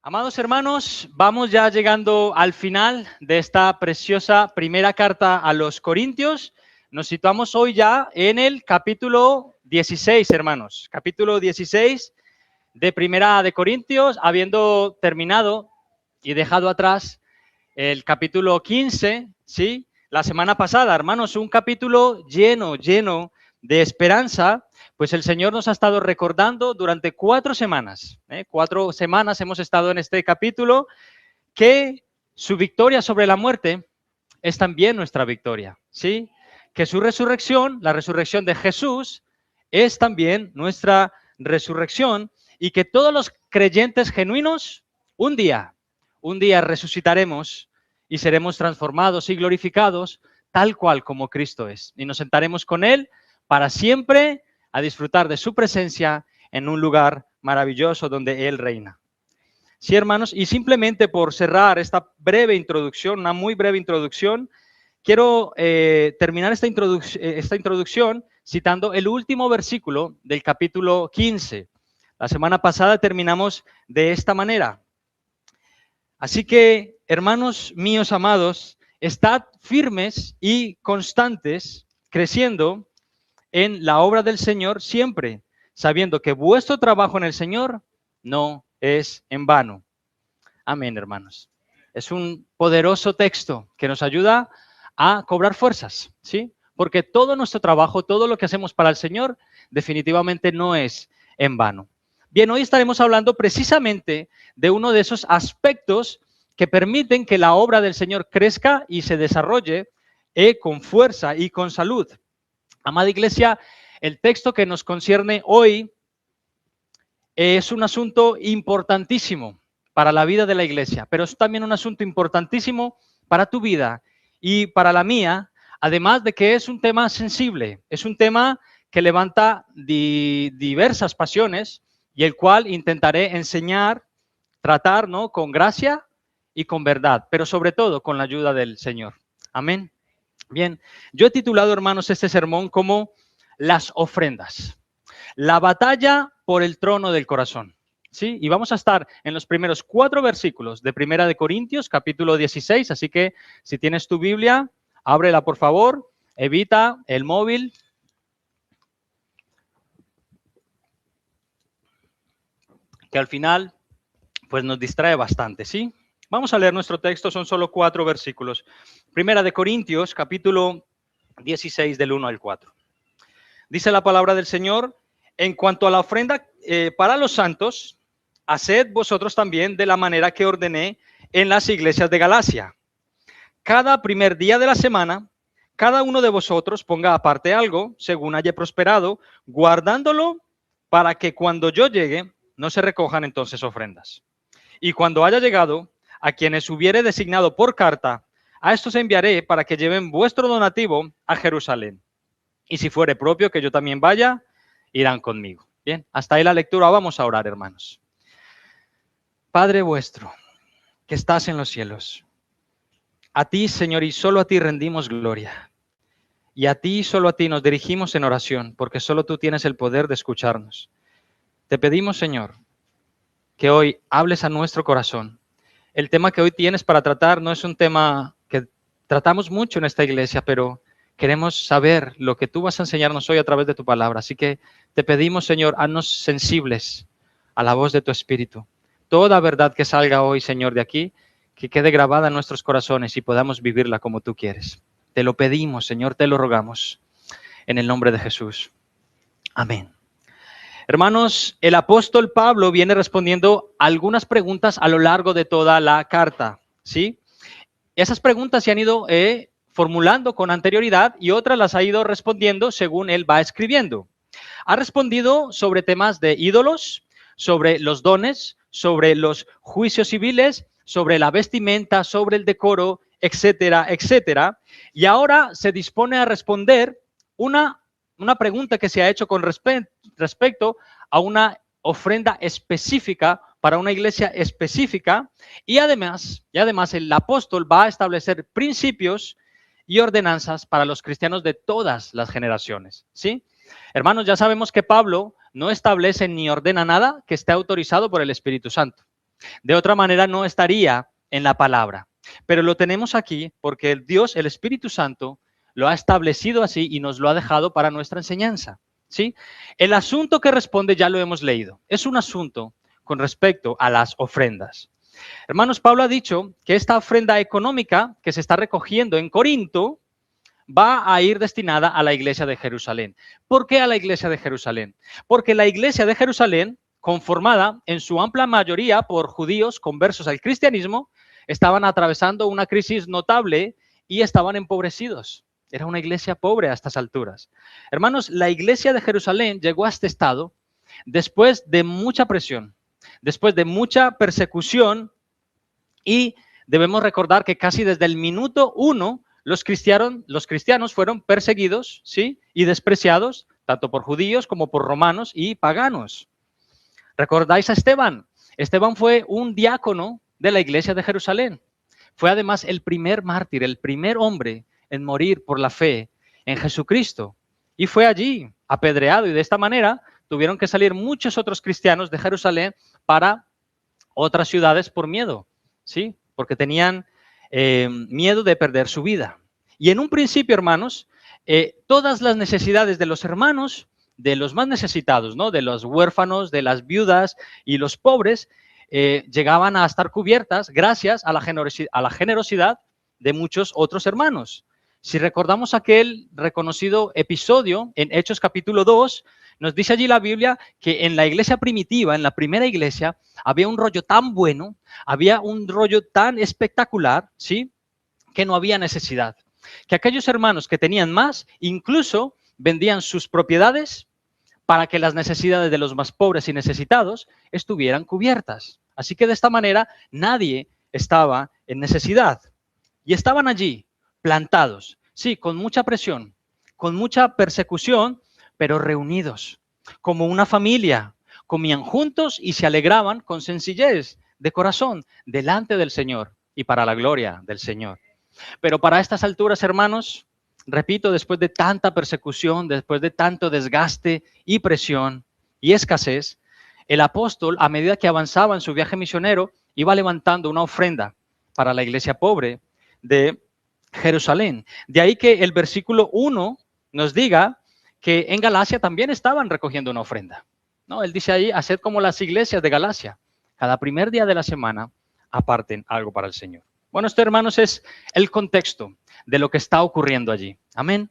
Amados hermanos, vamos ya llegando al final de esta preciosa primera carta a los Corintios. Nos situamos hoy ya en el capítulo 16, hermanos. Capítulo 16 de Primera de Corintios, habiendo terminado y dejado atrás el capítulo 15, ¿sí? La semana pasada, hermanos, un capítulo lleno de esperanza. Pues el Señor nos ha estado recordando durante 4 semanas, 4 semanas hemos estado en este capítulo, que su victoria sobre la muerte es también nuestra victoria, ¿sí? Que su resurrección, la resurrección de Jesús, es también nuestra resurrección y que todos los creyentes genuinos, un día resucitaremos y seremos transformados y glorificados tal cual como Cristo es. Y nos sentaremos con Él para siempre a disfrutar de su presencia en un lugar maravilloso donde Él reina. Sí, hermanos, y simplemente por cerrar esta breve introducción, una muy breve introducción, quiero terminar esta introducción citando el último versículo del capítulo 15. La semana pasada terminamos de esta manera. Así que, hermanos míos amados, estad firmes y constantes, creciendo en la obra del Señor siempre, sabiendo que vuestro trabajo en el Señor no es en vano. Amén, hermanos. Es un poderoso texto que nos ayuda a cobrar fuerzas, ¿sí? Porque todo nuestro trabajo, todo lo que hacemos para el Señor, definitivamente no es en vano. Bien, hoy estaremos hablando precisamente de uno de esos aspectos que permiten que la obra del Señor crezca y se desarrolle con fuerza y con salud. Amada iglesia, el texto que nos concierne hoy es un asunto importantísimo para la vida de la iglesia, pero es también un asunto importantísimo para tu vida y para la mía, además de que es un tema sensible, es un tema que levanta diversas pasiones y el cual intentaré enseñar, tratar, ¿no?, con gracia y con verdad, pero sobre todo con la ayuda del Señor. Amén. Bien, yo he titulado, hermanos, este sermón como las ofrendas. La batalla por el trono del corazón. ¿Sí? Y vamos a estar en los primeros 4 versículos de Primera de Corintios, capítulo 16. Así que si tienes tu Biblia, ábrela por favor, evita el móvil. Que al final, pues nos distrae bastante, ¿sí? Vamos a leer nuestro texto, son solo 4 versículos. Primera de Corintios, capítulo 16, del 1 al 4. Dice la palabra del Señor: en cuanto a la ofrenda para los santos, haced vosotros también de la manera que ordené en las iglesias de Galacia. Cada primer día de la semana, cada uno de vosotros ponga aparte algo, según haya prosperado, guardándolo para que cuando yo llegue, no se recojan entonces ofrendas. Y cuando haya llegado, a quienes hubiere designado por carta, a estos enviaré para que lleven vuestro donativo a Jerusalén. Y si fuere propio que yo también vaya, irán conmigo. Bien, hasta ahí la lectura. Vamos a orar, hermanos. Padre vuestro, que estás en los cielos, a ti, Señor, y solo a ti rendimos gloria. Y a ti, solo a ti nos dirigimos en oración, porque solo tú tienes el poder de escucharnos. Te pedimos, Señor, que hoy hables a nuestro corazón. El tema que hoy tienes para tratar no es un tema que tratamos mucho en esta iglesia, pero queremos saber lo que tú vas a enseñarnos hoy a través de tu palabra. Así que te pedimos, Señor, haznos sensibles a la voz de tu Espíritu. Toda verdad que salga hoy, Señor, de aquí, que quede grabada en nuestros corazones y podamos vivirla como tú quieres. Te lo pedimos, Señor, te lo rogamos. En el nombre de Jesús. Amén. Hermanos, el apóstol Pablo viene respondiendo algunas preguntas a lo largo de toda la carta, ¿sí? Esas preguntas se han ido formulando con anterioridad y otras las ha ido respondiendo según él va escribiendo. Ha respondido sobre temas de ídolos, sobre los dones, sobre los juicios civiles, sobre la vestimenta, sobre el decoro, etcétera, etcétera. Y ahora se dispone a responder una pregunta que se ha hecho con respecto a una ofrenda específica para una iglesia específica y además el apóstol va a establecer principios y ordenanzas para los cristianos de todas las generaciones, ¿sí? Hermanos, ya sabemos que Pablo no establece ni ordena nada que esté autorizado por el Espíritu Santo. De otra manera no estaría en la palabra. Pero lo tenemos aquí porque el Dios, el Espíritu Santo, lo ha establecido así y nos lo ha dejado para nuestra enseñanza, ¿sí? El asunto que responde ya lo hemos leído. Es un asunto con respecto a las ofrendas. Hermanos, Pablo ha dicho que esta ofrenda económica que se está recogiendo en Corinto va a ir destinada a la iglesia de Jerusalén. ¿Por qué a la iglesia de Jerusalén? Porque la iglesia de Jerusalén, conformada en su amplia mayoría por judíos conversos al cristianismo, estaban atravesando una crisis notable y estaban empobrecidos. Era una iglesia pobre a estas alturas. Hermanos, la iglesia de Jerusalén llegó a este estado después de mucha presión, después de mucha persecución y debemos recordar que casi desde el minuto 1 los cristianos fueron perseguidos, ¿sí? Y despreciados, tanto por judíos como por romanos y paganos. ¿Recordáis a Esteban? Esteban fue un diácono de la iglesia de Jerusalén. Fue además el primer mártir, el primer hombre en morir por la fe en Jesucristo. Y fue allí apedreado y de esta manera tuvieron que salir muchos otros cristianos de Jerusalén para otras ciudades por miedo, ¿sí? Porque tenían miedo de perder su vida. Y en un principio, hermanos, todas las necesidades de los hermanos, de los más necesitados, ¿no? De los huérfanos, de las viudas y los pobres, llegaban a estar cubiertas gracias a la generosidad de muchos otros hermanos. Si recordamos aquel reconocido episodio en Hechos capítulo 2, nos dice allí la Biblia que en la iglesia primitiva, en la primera iglesia, había un rollo tan bueno, había un rollo tan espectacular, ¿sí? Que no había necesidad. Que aquellos hermanos que tenían más, incluso vendían sus propiedades para que las necesidades de los más pobres y necesitados estuvieran cubiertas. Así que de esta manera nadie estaba en necesidad. Y estaban allí, plantados, sí, con mucha presión, con mucha persecución, pero reunidos, como una familia, comían juntos y se alegraban con sencillez de corazón delante del Señor y para la gloria del Señor. Pero para estas alturas, hermanos, repito, después de tanta persecución, después de tanto desgaste y presión y escasez, el apóstol, a medida que avanzaba en su viaje misionero, iba levantando una ofrenda para la iglesia pobre de Jerusalén. De ahí que el versículo 1 nos diga que en Galacia también estaban recogiendo una ofrenda, ¿no? Él dice ahí, haced como las iglesias de Galacia, cada primer día de la semana aparten algo para el Señor. Bueno, esto, hermanos, es el contexto de lo que está ocurriendo allí. Amén.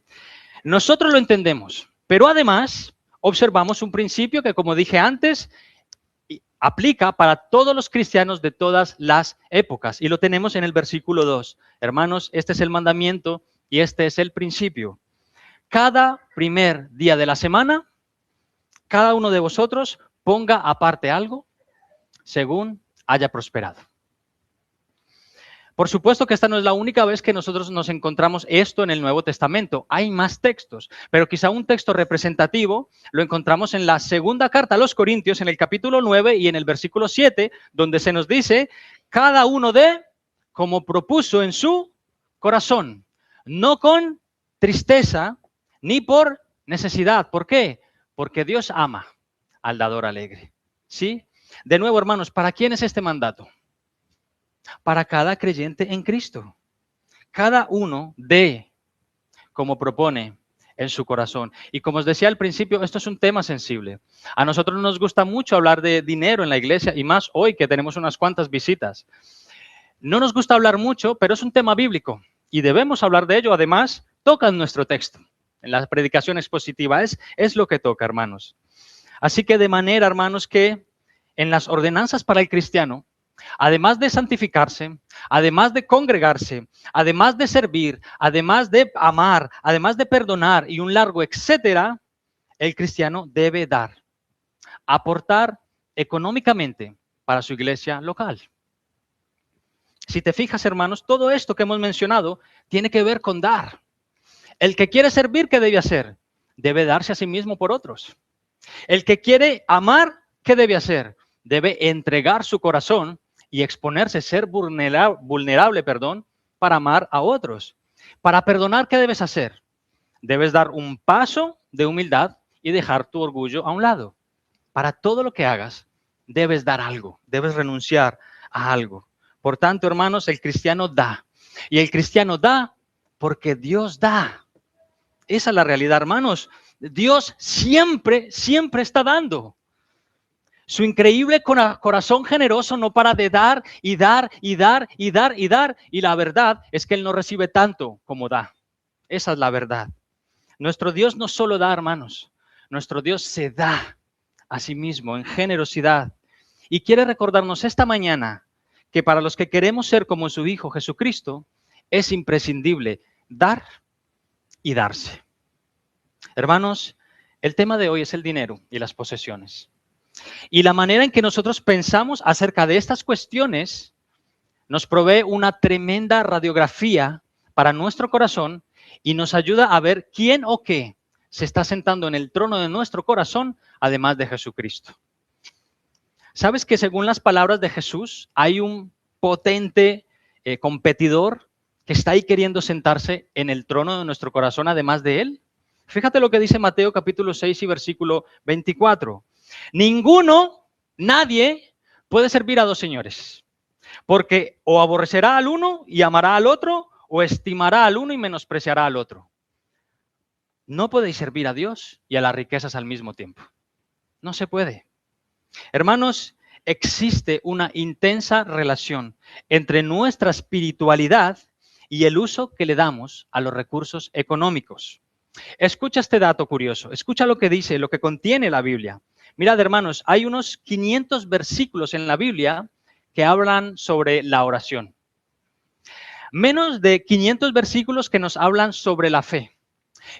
Nosotros lo entendemos, pero además observamos un principio que, como dije antes, aplica para todos los cristianos de todas las épocas. Y lo tenemos en el versículo 2. Hermanos, este es el mandamiento y este es el principio. Cada primer día de la semana, cada uno de vosotros ponga aparte algo según haya prosperado. Por supuesto que esta no es la única vez que nosotros nos encontramos esto en el Nuevo Testamento. Hay más textos, pero quizá un texto representativo lo encontramos en la segunda carta a los Corintios, en el capítulo 9 y en el versículo 7, donde se nos dice, cada uno dé como propuso en su corazón, no con tristeza ni por necesidad. ¿Por qué? Porque Dios ama al dador alegre. ¿Sí? De nuevo, hermanos, ¿para quién es este mandato? Para cada creyente en Cristo. Cada uno dé como propone en su corazón. Y como os decía al principio, esto es un tema sensible. A nosotros nos gusta mucho hablar de dinero en la iglesia y más hoy que tenemos unas cuantas visitas. No nos gusta hablar mucho, pero es un tema bíblico y debemos hablar de ello. Además, toca en nuestro texto. En la predicación expositiva es lo que toca, hermanos. Así que de manera, hermanos, que en las ordenanzas para el cristiano, además de santificarse, además de congregarse, además de servir, además de amar, además de perdonar y un largo etcétera, el cristiano debe dar, aportar económicamente para su iglesia local. Si te fijas, hermanos, todo esto que hemos mencionado tiene que ver con dar. El que quiere servir, ¿qué debe hacer? Debe darse a sí mismo por otros. El que quiere amar, ¿qué debe hacer? Debe entregar su corazón y exponerse, ser vulnerable, para amar a otros. Para perdonar, ¿qué debes hacer? Debes dar un paso de humildad y dejar tu orgullo a un lado. Para todo lo que hagas, debes dar algo, debes renunciar a algo. Por tanto, hermanos, el cristiano da. Y el cristiano da porque Dios da. Esa es la realidad, hermanos. Dios siempre, siempre está dando. Su increíble corazón generoso no para de dar y dar y dar y dar y dar. Y la verdad es que Él no recibe tanto como da. Esa es la verdad. Nuestro Dios no solo da, hermanos. Nuestro Dios se da a sí mismo en generosidad. Y quiere recordarnos esta mañana que para los que queremos ser como su Hijo Jesucristo, es imprescindible dar y darse. Hermanos, el tema de hoy es el dinero y las posesiones. Y la manera en que nosotros pensamos acerca de estas cuestiones nos provee una tremenda radiografía para nuestro corazón y nos ayuda a ver quién o qué se está sentando en el trono de nuestro corazón, además de Jesucristo. ¿Sabes que según las palabras de Jesús hay un potente competidor que está ahí queriendo sentarse en el trono de nuestro corazón además de Él? Fíjate lo que dice Mateo capítulo 6 y versículo 24. Nadie puede servir a dos señores, porque o aborrecerá al uno y amará al otro, o estimará al uno y menospreciará al otro. No podéis servir a Dios y a las riquezas al mismo tiempo. No se puede. Hermanos, existe una intensa relación entre nuestra espiritualidad y el uso que le damos a los recursos económicos. Escucha este dato curioso, escucha lo que dice, lo que contiene la Biblia. Mirad, hermanos, hay unos 500 versículos en la Biblia que hablan sobre la oración. Menos de 500 versículos que nos hablan sobre la fe.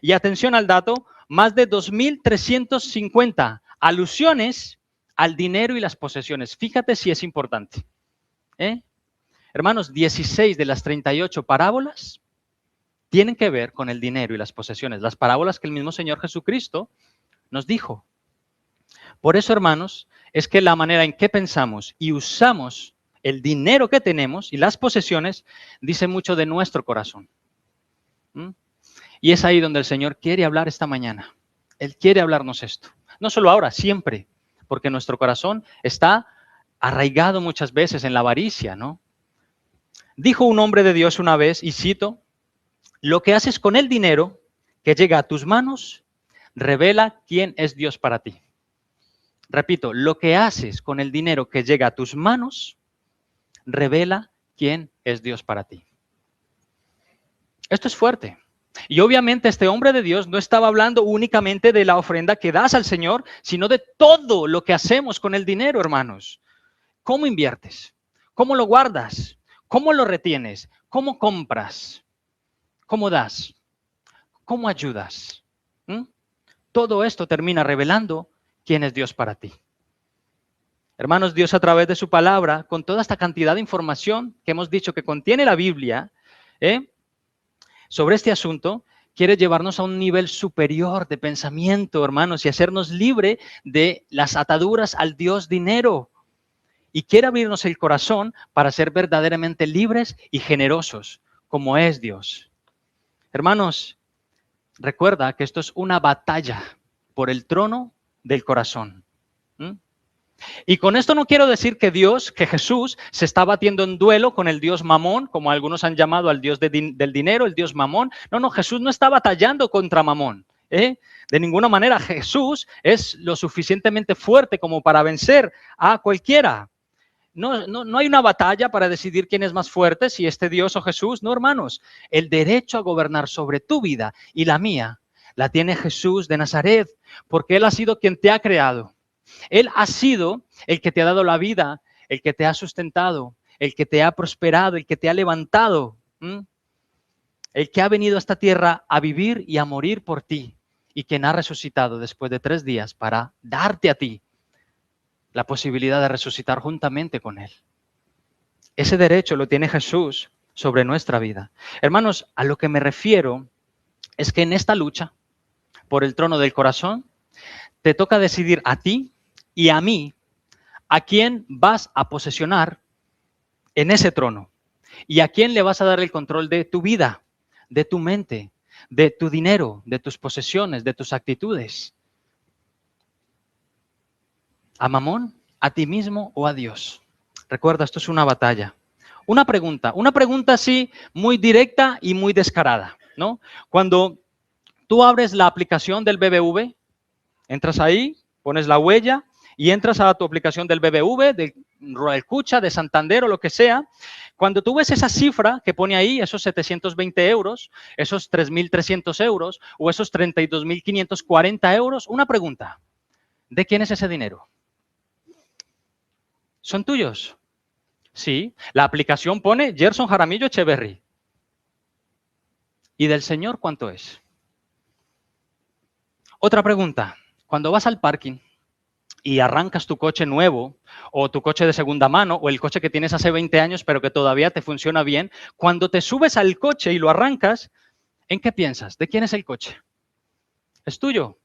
Y atención al dato, más de 2.350 alusiones al dinero y las posesiones. Fíjate si es importante. Hermanos, 16 de las 38 parábolas tienen que ver con el dinero y las posesiones. Las parábolas que el mismo Señor Jesucristo nos dijo. Por eso, hermanos, es que la manera en que pensamos y usamos el dinero que tenemos y las posesiones dice mucho de nuestro corazón. Y es ahí donde el Señor quiere hablar esta mañana. Él quiere hablarnos esto. No solo ahora, siempre. Porque nuestro corazón está arraigado muchas veces en la avaricia, ¿no? Dijo un hombre de Dios una vez, y cito, lo que haces con el dinero que llega a tus manos revela quién es Dios para ti. Repito, lo que haces con el dinero que llega a tus manos revela quién es Dios para ti. Esto es fuerte. Y obviamente este hombre de Dios no estaba hablando únicamente de la ofrenda que das al Señor, sino de todo lo que hacemos con el dinero, hermanos. ¿Cómo inviertes? ¿Cómo lo guardas? ¿Cómo lo retienes? ¿Cómo compras? ¿Cómo das? ¿Cómo ayudas? Todo esto termina revelando quién es Dios para ti. Hermanos, Dios a través de su palabra, con toda esta cantidad de información que hemos dicho que contiene la Biblia, sobre este asunto, quiere llevarnos a un nivel superior de pensamiento, hermanos, y hacernos libre de las ataduras al Dios dinero. Y quiere abrirnos el corazón para ser verdaderamente libres y generosos, como es Dios. Hermanos, recuerda que esto es una batalla por el trono del corazón. Y con esto no quiero decir que Jesús se está batiendo en duelo con el Dios Mamón, como algunos han llamado al Dios del dinero, el Dios Mamón. No, Jesús no está batallando contra Mamón. De ninguna manera. Jesús es lo suficientemente fuerte como para vencer a cualquiera. No hay una batalla para decidir quién es más fuerte, si este Dios o Jesús. No, hermanos. El derecho a gobernar sobre tu vida y la mía la tiene Jesús de Nazaret, porque Él ha sido quien te ha creado. Él ha sido el que te ha dado la vida, el que te ha sustentado, el que te ha prosperado, el que te ha levantado, el que ha venido a esta tierra a vivir y a morir por ti, y quien ha resucitado después de 3 días para darte a ti la posibilidad de resucitar juntamente con Él. Ese derecho lo tiene Jesús sobre nuestra vida. Hermanos, a lo que me refiero es que en esta lucha por el trono del corazón, te toca decidir a ti y a mí a quién vas a posesionar en ese trono y a quién le vas a dar el control de tu vida, de tu mente, de tu dinero, de tus posesiones, de tus actitudes. ¿A Mamón, a ti mismo o a Dios? Recuerda, esto es una batalla. Una pregunta así muy directa y muy descarada, ¿no? Cuando tú abres la aplicación del BBV, entras ahí, pones la huella y entras a tu aplicación del BBV, del Royal Cucha, de Santander o lo que sea. Cuando tú ves esa cifra que pone ahí, esos 720 euros, esos 3.300 euros o esos 32.540 euros, una pregunta, ¿de quién es ese dinero? ¿Son tuyos? Sí, la aplicación pone Gerson Jaramillo Echeverry. ¿Y del Señor cuánto es? Otra pregunta, cuando vas al parking y arrancas tu coche nuevo o tu coche de segunda mano o el coche que tienes hace 20 años pero que todavía te funciona bien, cuando te subes al coche y lo arrancas, ¿en qué piensas? ¿De quién es el coche? ¿Es tuyo?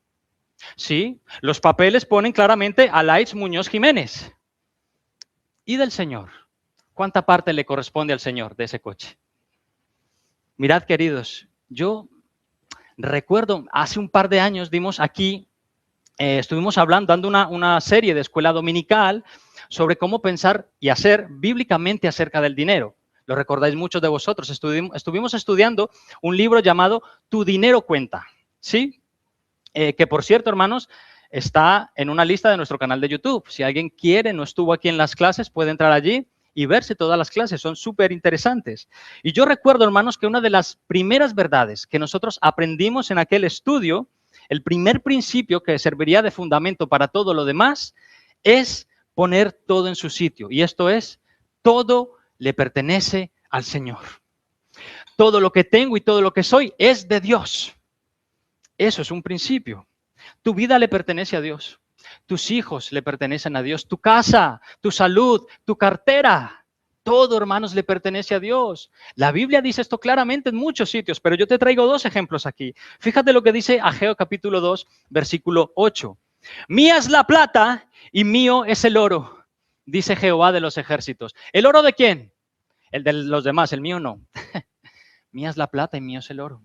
Sí, los papeles ponen claramente Alaitz Muñoz Jiménez. ¿Y del Señor? ¿Cuánta parte le corresponde al Señor de ese coche? Mirad, queridos, yo recuerdo, hace un par de años dimos aquí, estuvimos hablando, dando una serie de escuela dominical sobre cómo pensar y hacer bíblicamente acerca del dinero. Lo recordáis muchos de vosotros. Estuvimos estudiando un libro llamado Tu dinero cuenta, ¿sí? Que por cierto, hermanos, está en una lista de nuestro canal de YouTube. Si alguien quiere, no estuvo aquí en las clases, puede entrar allí y verse todas las clases, son súper interesantes. Y yo recuerdo, hermanos, que una de las primeras verdades que nosotros aprendimos en aquel estudio, el primer principio que serviría de fundamento para todo lo demás, es poner todo en su sitio. Y esto es, todo le pertenece al Señor. Todo lo que tengo y todo lo que soy es de Dios. Eso es un principio. Tu vida le pertenece a Dios. Tus hijos le pertenecen a Dios. Tu casa, tu salud, tu cartera. Todo, hermanos, le pertenece a Dios. La Biblia dice esto claramente en muchos sitios, pero yo te traigo 2 ejemplos aquí. Fíjate lo que dice Ageo capítulo 2, versículo 8. Mía es la plata y mío es el oro, dice Jehová de los ejércitos. ¿El oro de quién? El de los demás, el mío no. Mía es la plata y mío es el oro.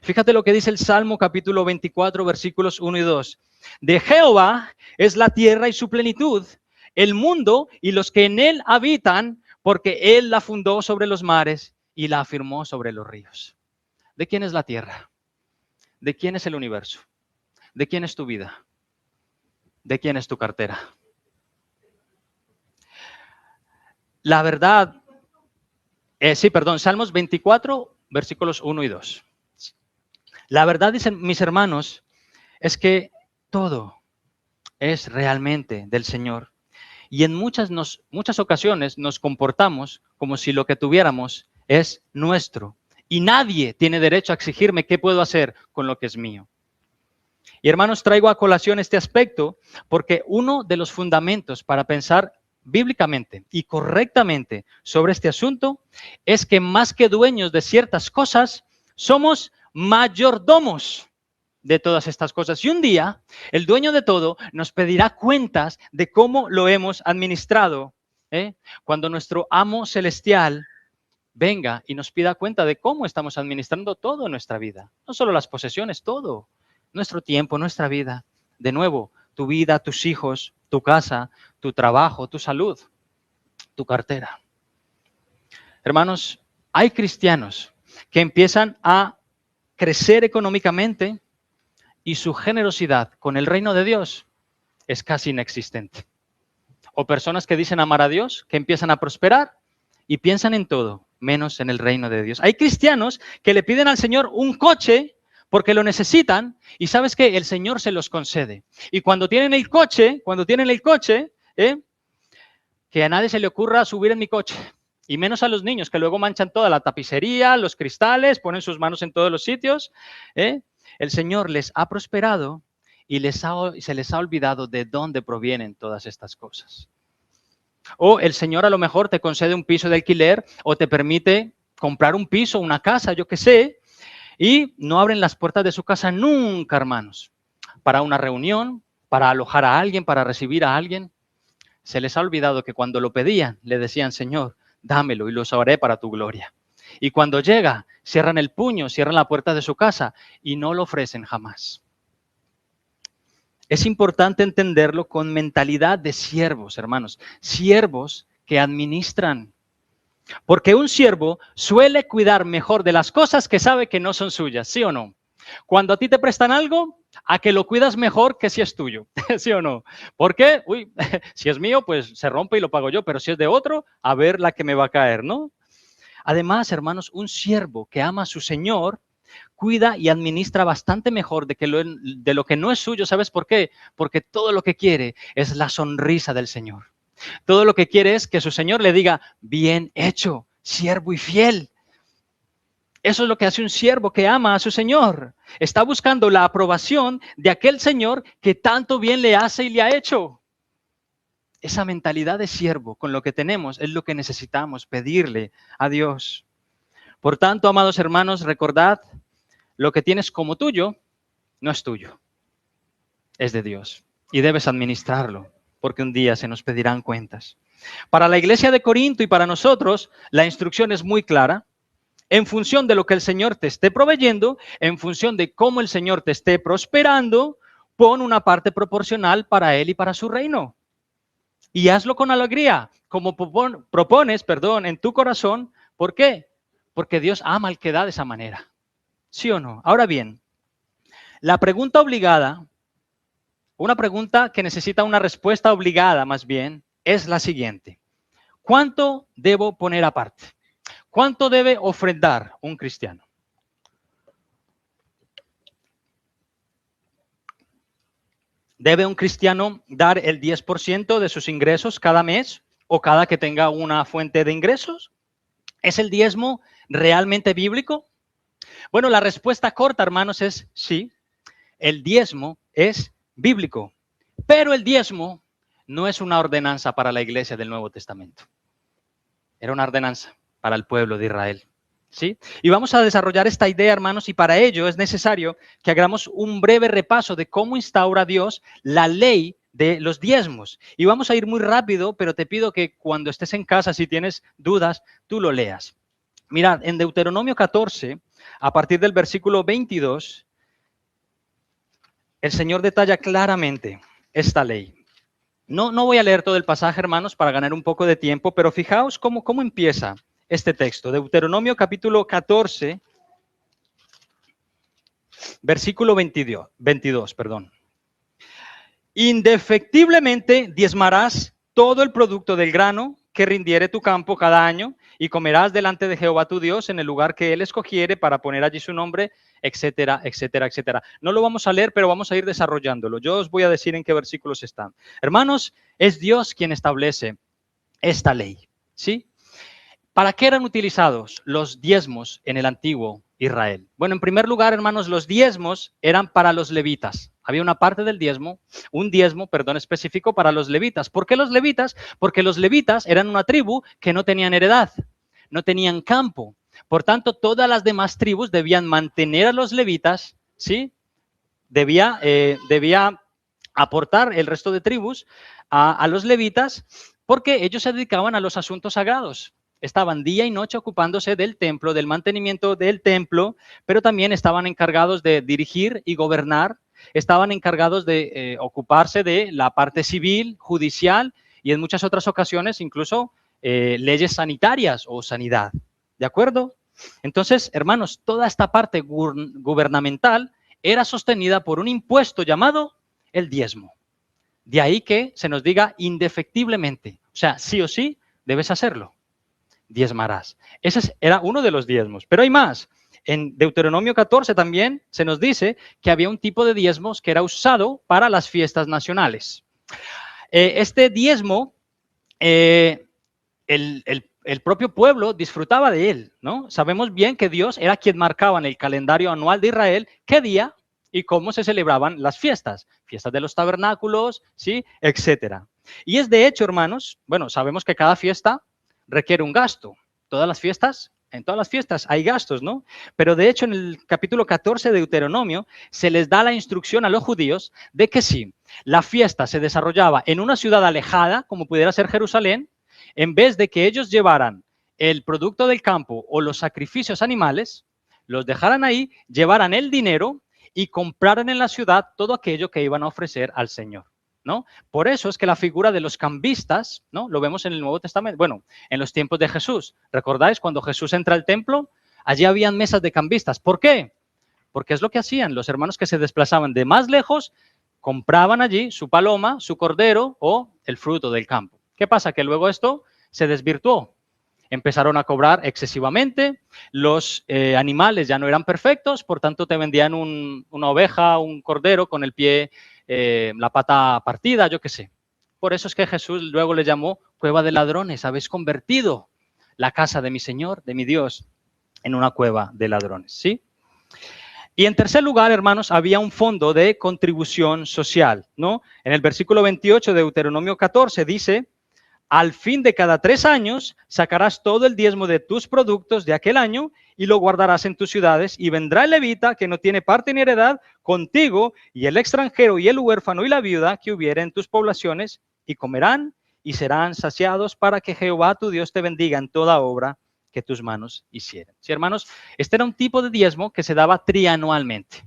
Fíjate lo que dice el Salmo capítulo 24, versículos 1 y 2. De Jehová es la tierra y su plenitud, el mundo y los que en él habitan, porque él la fundó sobre los mares y la afirmó sobre los ríos. ¿De quién es la tierra? ¿De quién es el universo? ¿De quién es tu vida? ¿De quién es tu cartera? La verdad, Salmos 24, versículos 1 y 2. La verdad, dicen mis hermanos, es que todo es realmente del Señor. Y en muchas ocasiones nos comportamos como si lo que tuviéramos es nuestro. Y nadie tiene derecho a exigirme qué puedo hacer con lo que es mío. Y hermanos, traigo a colación este aspecto porque uno de los fundamentos para pensar bíblicamente y correctamente sobre este asunto es que más que dueños de ciertas cosas, somos mayordomos de todas estas cosas. Y un día, el dueño de todo nos pedirá cuentas de cómo lo hemos administrado. Cuando nuestro amo celestial venga y nos pida cuenta de cómo estamos administrando todo en nuestra vida. No solo las posesiones, todo. Nuestro tiempo, nuestra vida. De nuevo, tu vida, tus hijos, tu casa, tu trabajo, tu salud, tu cartera. Hermanos, hay cristianos que empiezan a crecer económicamente y su generosidad con el reino de Dios es casi inexistente. O personas que dicen amar a Dios, que empiezan a prosperar y piensan en todo, menos en el reino de Dios. Hay cristianos que le piden al Señor un coche porque lo necesitan y sabes que el Señor se los concede. Y cuando tienen el coche, que a nadie se le ocurra subir en mi coche, y menos a los niños, que luego manchan toda la tapicería, los cristales, ponen sus manos en todos los sitios. El Señor les ha prosperado y se les ha olvidado de dónde provienen todas estas cosas. O el Señor a lo mejor te concede un piso de alquiler o te permite comprar un piso, una casa, yo qué sé, y no abren las puertas de su casa nunca, hermanos, para una reunión, para alojar a alguien, para recibir a alguien. Se les ha olvidado que cuando lo pedían, le decían, Señor, dámelo y lo usaré para tu gloria. Y cuando llega, cierran el puño, cierran la puerta de su casa y no lo ofrecen jamás. Es importante entenderlo con mentalidad de siervos, hermanos. Siervos que administran. Porque un siervo suele cuidar mejor de las cosas que sabe que no son suyas, ¿sí o no? Cuando a ti te prestan algo, a que lo cuidas mejor que si es tuyo, ¿sí o no? Porque, si es mío, pues se rompe y lo pago yo, pero si es de otro, a ver la que me va a caer, ¿no? Además, hermanos, un siervo que ama a su Señor cuida y administra bastante mejor de lo que no es suyo. ¿Sabes por qué? Porque todo lo que quiere es la sonrisa del Señor. Todo lo que quiere es que su Señor le diga, bien hecho, siervo y fiel. Eso es lo que hace un siervo que ama a su Señor. Está buscando la aprobación de aquel Señor que tanto bien le hace y le ha hecho. Esa mentalidad de siervo con lo que tenemos es lo que necesitamos pedirle a Dios. Por tanto, amados hermanos, recordad, lo que tienes como tuyo no es tuyo, es de Dios y debes administrarlo porque un día se nos pedirán cuentas. Para la iglesia de Corinto y para nosotros, la instrucción es muy clara. En función de lo que el Señor te esté proveyendo, en función de cómo el Señor te esté prosperando, pon una parte proporcional para Él y para su reino. Y hazlo con alegría, como propones, en tu corazón. ¿Por qué? Porque Dios ama al que da de esa manera. ¿Sí o no? Ahora bien, la pregunta obligada, una pregunta que necesita una respuesta obligada más bien, es la siguiente. ¿Cuánto debo poner aparte? ¿Cuánto debe ofrendar un cristiano? ¿Debe un cristiano dar el 10% de sus ingresos cada mes o cada que tenga una fuente de ingresos? ¿Es el diezmo realmente bíblico? Bueno, la respuesta corta, hermanos, es sí. El diezmo es bíblico, pero el diezmo no es una ordenanza para la iglesia del Nuevo Testamento. Era una ordenanza para el pueblo de Israel, ¿sí? Y vamos a desarrollar esta idea, hermanos, y para ello es necesario que hagamos un breve repaso de cómo instaura Dios la ley de los diezmos. Y vamos a ir muy rápido, pero te pido que cuando estés en casa, si tienes dudas, tú lo leas. Mirad, en Deuteronomio 14, a partir del versículo 22, el Señor detalla claramente esta ley. No voy a leer todo el pasaje, hermanos, para ganar un poco de tiempo, pero fijaos cómo empieza este texto. Deuteronomio capítulo 14, versículo 22. Indefectiblemente diezmarás todo el producto del grano que rindiere tu campo cada año y comerás delante de Jehová tu Dios en el lugar que Él escogiere para poner allí su nombre, etcétera, etcétera, etcétera. No lo vamos a leer, pero vamos a ir desarrollándolo. Yo os voy a decir en qué versículos están. Hermanos, es Dios quien establece esta ley, ¿sí? ¿Para qué eran utilizados los diezmos en el antiguo Israel? Bueno, en primer lugar, hermanos, los diezmos eran para los levitas. Había una parte del diezmo, un diezmo, específico para los levitas. ¿Por qué los levitas? Porque los levitas eran una tribu que no tenían heredad, no tenían campo. Por tanto, todas las demás tribus debían mantener a los levitas, ¿sí? Debía aportar el resto de tribus a los levitas porque ellos se dedicaban a los asuntos sagrados. Estaban día y noche ocupándose del templo, del mantenimiento del templo, pero también estaban encargados de dirigir y gobernar, estaban encargados de ocuparse de la parte civil, judicial y en muchas otras ocasiones incluso leyes sanitarias o sanidad. ¿De acuerdo? Entonces, hermanos, toda esta parte gubernamental era sostenida por un impuesto llamado el diezmo. De ahí que se nos diga indefectiblemente, o sea, sí o sí debes hacerlo. Diezmarás. Ese era uno de los diezmos, pero hay más. En Deuteronomio 14 también se nos dice que había un tipo de diezmos que era usado para las fiestas nacionales. Este diezmo el propio pueblo disfrutaba de él, ¿no? Sabemos bien que Dios era quien marcaba en el calendario anual de Israel qué día y cómo se celebraban las fiestas de los tabernáculos, ¿sí? Etcétera. Y es de hecho, hermanos, bueno, sabemos que cada fiesta requiere un gasto. En todas las fiestas hay gastos, ¿no? Pero de hecho en el capítulo 14 de Deuteronomio se les da la instrucción a los judíos de que si la fiesta se desarrollaba en una ciudad alejada, como pudiera ser Jerusalén, en vez de que ellos llevaran el producto del campo o los sacrificios animales, los dejaran ahí, llevaran el dinero y compraran en la ciudad todo aquello que iban a ofrecer al Señor, ¿no? Por eso es que la figura de los cambistas, ¿no? Lo vemos en el Nuevo Testamento, bueno, en los tiempos de Jesús. ¿Recordáis cuando Jesús entra al templo? Allí habían mesas de cambistas. ¿Por qué? Porque es lo que hacían los hermanos que se desplazaban de más lejos, compraban allí su paloma, su cordero o el fruto del campo. ¿Qué pasa? Que luego esto se desvirtuó. Empezaron a cobrar excesivamente, los animales ya no eran perfectos, por tanto te vendían una oveja, un cordero con el pie, la pata partida, yo qué sé. Por eso es que Jesús luego le llamó cueva de ladrones. Habéis convertido la casa de mi Señor, de mi Dios, en una cueva de ladrones, ¿sí? Y en tercer lugar, hermanos, había un fondo de contribución social, ¿no? En el versículo 28 de Deuteronomio 14 dice: al fin de cada 3 años sacarás todo el diezmo de tus productos de aquel año y lo guardarás en tus ciudades, y vendrá el levita que no tiene parte ni heredad contigo, y el extranjero y el huérfano y la viuda que hubiera en tus poblaciones, y comerán y serán saciados, para que Jehová tu Dios te bendiga en toda obra que tus manos hicieran. Sí, hermanos, este era un tipo de diezmo que se daba trianualmente.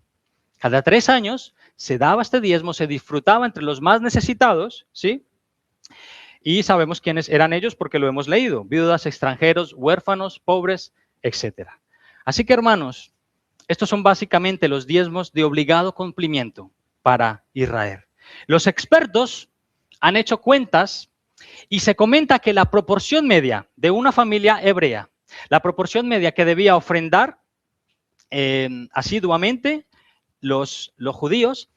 Cada 3 años se daba este diezmo, se disfrutaba entre los más necesitados, ¿sí? Y sabemos quiénes eran ellos porque lo hemos leído: viudas, extranjeros, huérfanos, pobres, etcétera. Así que, hermanos, estos son básicamente los diezmos de obligado cumplimiento para Israel. Los expertos han hecho cuentas y se comenta que la proporción media de una familia hebrea, la proporción media que debía ofrendar asiduamente los judíos,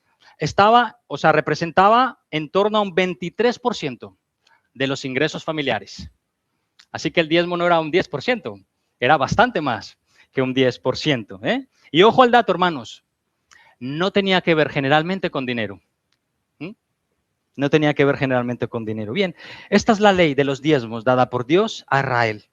representaba en torno a un 23% de los ingresos familiares. Así que el diezmo no era un 10%, era bastante más que un 10%. Y ojo al dato, hermanos, no tenía que ver generalmente con dinero. No tenía que ver generalmente con dinero. Bien, esta es la ley de los diezmos dada por Dios a Israel.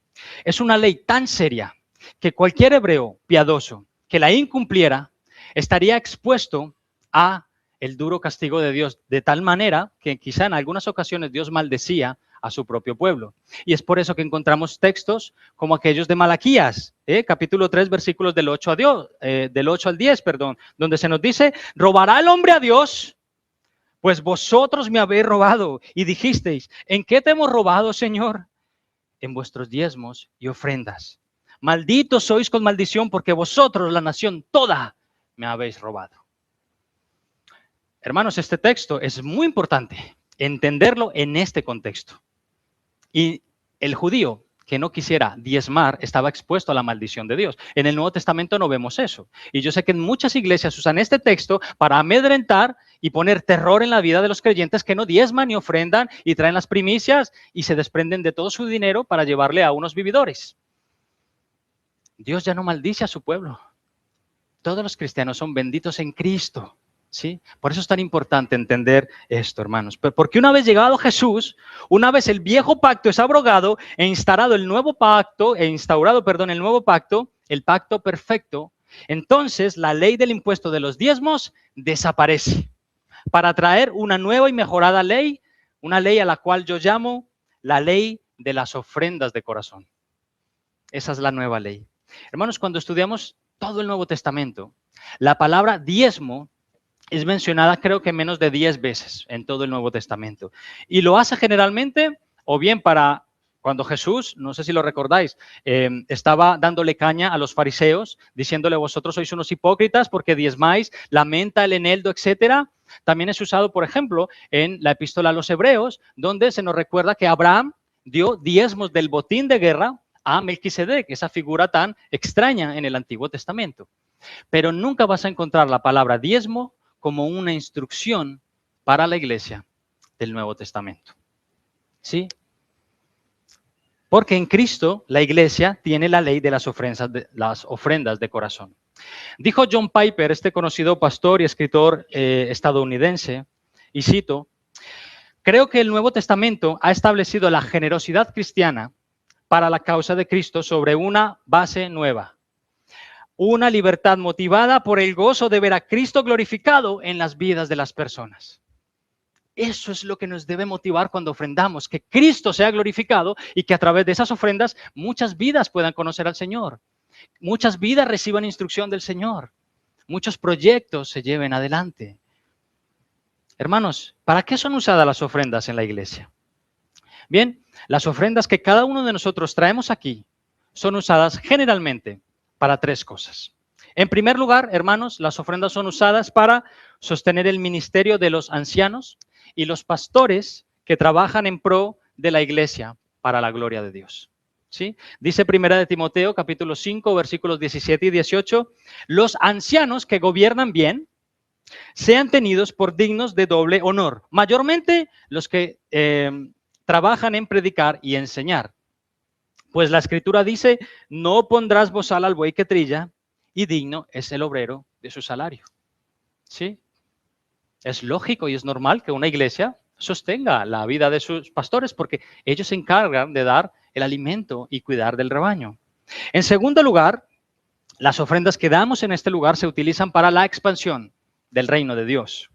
Es una ley tan seria que cualquier hebreo piadoso que la incumpliera estaría expuesto a el duro castigo de Dios, de tal manera que quizá en algunas ocasiones Dios maldecía a su propio pueblo. Y es por eso que encontramos textos como aquellos de Malaquías, capítulo 3, versículos del 8 al 10, donde se nos dice: ¿robará el hombre a Dios? Pues vosotros me habéis robado y dijisteis: ¿en qué te hemos robado, Señor? En vuestros diezmos y ofrendas. Malditos sois con maldición, porque vosotros, la nación toda, me habéis robado. Hermanos, este texto es muy importante entenderlo en este contexto. Y el judío que no quisiera diezmar estaba expuesto a la maldición de Dios. En el Nuevo Testamento no vemos eso. Y yo sé que en muchas iglesias usan este texto para amedrentar y poner terror en la vida de los creyentes que no diezman ni ofrendan y traen las primicias y se desprenden de todo su dinero para llevarle a unos vividores. Dios ya no maldice a su pueblo. Todos los cristianos son benditos en Cristo. ¿Sí? Por eso es tan importante entender esto, hermanos. Porque una vez llegado Jesús, una vez el viejo pacto es abrogado e instaurado el nuevo pacto, el pacto perfecto, entonces la ley del impuesto de los diezmos desaparece para traer una nueva y mejorada ley, una ley a la cual yo llamo la ley de las ofrendas de corazón. Esa es la nueva ley. Hermanos, cuando estudiamos todo el Nuevo Testamento, la palabra diezmo es mencionada creo que menos de 10 veces en todo el Nuevo Testamento. Y lo hace generalmente o bien para cuando Jesús, no sé si lo recordáis, estaba dándole caña a los fariseos, diciéndole: vosotros sois unos hipócritas porque diezmáis la menta, el eneldo, etcétera. También es usado, por ejemplo, en la epístola a los Hebreos, donde se nos recuerda que Abraham dio diezmos del botín de guerra a Melquisedec, esa figura tan extraña en el Antiguo Testamento. Pero nunca vas a encontrar la palabra diezmo como una instrucción para la iglesia del Nuevo Testamento. ¿Sí? Porque en Cristo la iglesia tiene la ley de las ofrendas de corazón. Dijo John Piper, este conocido pastor y escritor estadounidense, y cito, creo que el Nuevo Testamento ha establecido la generosidad cristiana para la causa de Cristo sobre una base nueva. Una libertad motivada por el gozo de ver a Cristo glorificado en las vidas de las personas. Eso es lo que nos debe motivar cuando ofrendamos, que Cristo sea glorificado y que a través de esas ofrendas muchas vidas puedan conocer al Señor. Muchas vidas reciban instrucción del Señor. Muchos proyectos se lleven adelante. Hermanos, ¿para qué son usadas las ofrendas en la iglesia? Bien, las ofrendas que cada uno de nosotros traemos aquí son usadas generalmente para tres cosas. En primer lugar, hermanos, las ofrendas son usadas para sostener el ministerio de los ancianos y los pastores que trabajan en pro de la iglesia para la gloria de Dios. ¿Sí? Dice 1 Timoteo capítulo 5 versículos 17 y 18, los ancianos que gobiernan bien sean tenidos por dignos de doble honor, mayormente los que trabajan en predicar y enseñar. Pues la escritura dice, no pondrás bozal al buey que trilla, y digno es el obrero de su salario. ¿Sí? Es lógico y es normal que una iglesia sostenga la vida de sus pastores porque ellos se encargan de dar el alimento y cuidar del rebaño. En segundo lugar, las ofrendas que damos en este lugar se utilizan para la expansión del reino de Dios.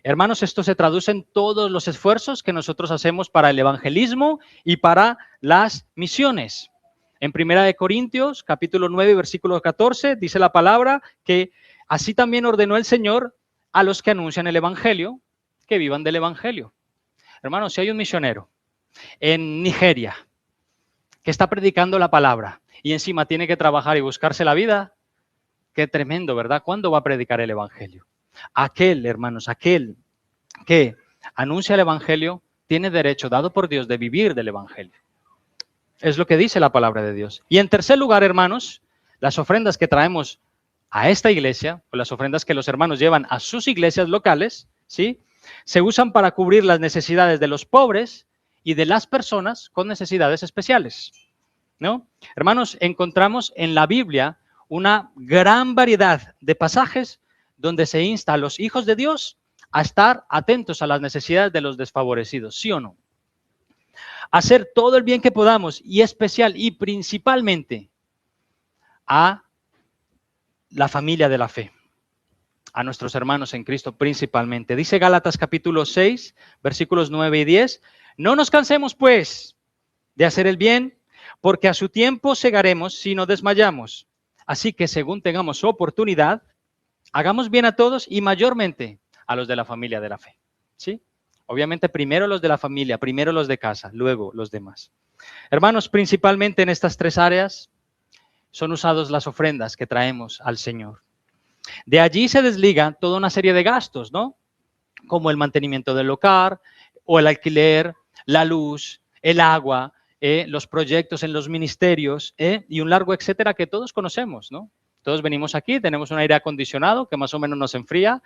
Hermanos, esto se traduce en todos los esfuerzos que nosotros hacemos para el evangelismo y para las misiones. En 1 Corintios, capítulo 9, versículo 14, dice la palabra que así también ordenó el Señor a los que anuncian el evangelio, que vivan del evangelio. Hermanos, si hay un misionero en Nigeria que está predicando la palabra y encima tiene que trabajar y buscarse la vida, qué tremendo, ¿verdad? ¿Cuándo va a predicar el evangelio? Aquel, hermanos, aquel que anuncia el evangelio tiene derecho dado por Dios de vivir del evangelio. Es lo que dice la palabra de Dios. Y en tercer lugar, hermanos, las ofrendas que traemos a esta iglesia, o las ofrendas que los hermanos llevan a sus iglesias locales, ¿sí? Se usan para cubrir las necesidades de los pobres y de las personas con necesidades especiales, ¿no? Hermanos, encontramos en la Biblia una gran variedad de pasajes donde se insta a los hijos de Dios a estar atentos a las necesidades de los desfavorecidos, ¿sí o no? Hacer todo el bien que podamos y especial y principalmente a la familia de la fe, a nuestros hermanos en Cristo principalmente. Dice Gálatas capítulo 6, versículos 9 y 10, no nos cansemos pues de hacer el bien, porque a su tiempo segaremos si no desmayamos. Así que según tengamos oportunidad, hagamos bien a todos y mayormente a los de la familia de la fe. ¿Sí? Obviamente primero los de la familia, primero los de casa, luego los demás. Hermanos, principalmente en estas tres áreas son usadas las ofrendas que traemos al Señor. De allí se desliga toda una serie de gastos, ¿no? Como el mantenimiento del hogar o el alquiler, la luz, el agua, los proyectos en los ministerios y un largo etcétera que todos conocemos, ¿no? Todos venimos aquí, tenemos un aire acondicionado que más o menos nos enfría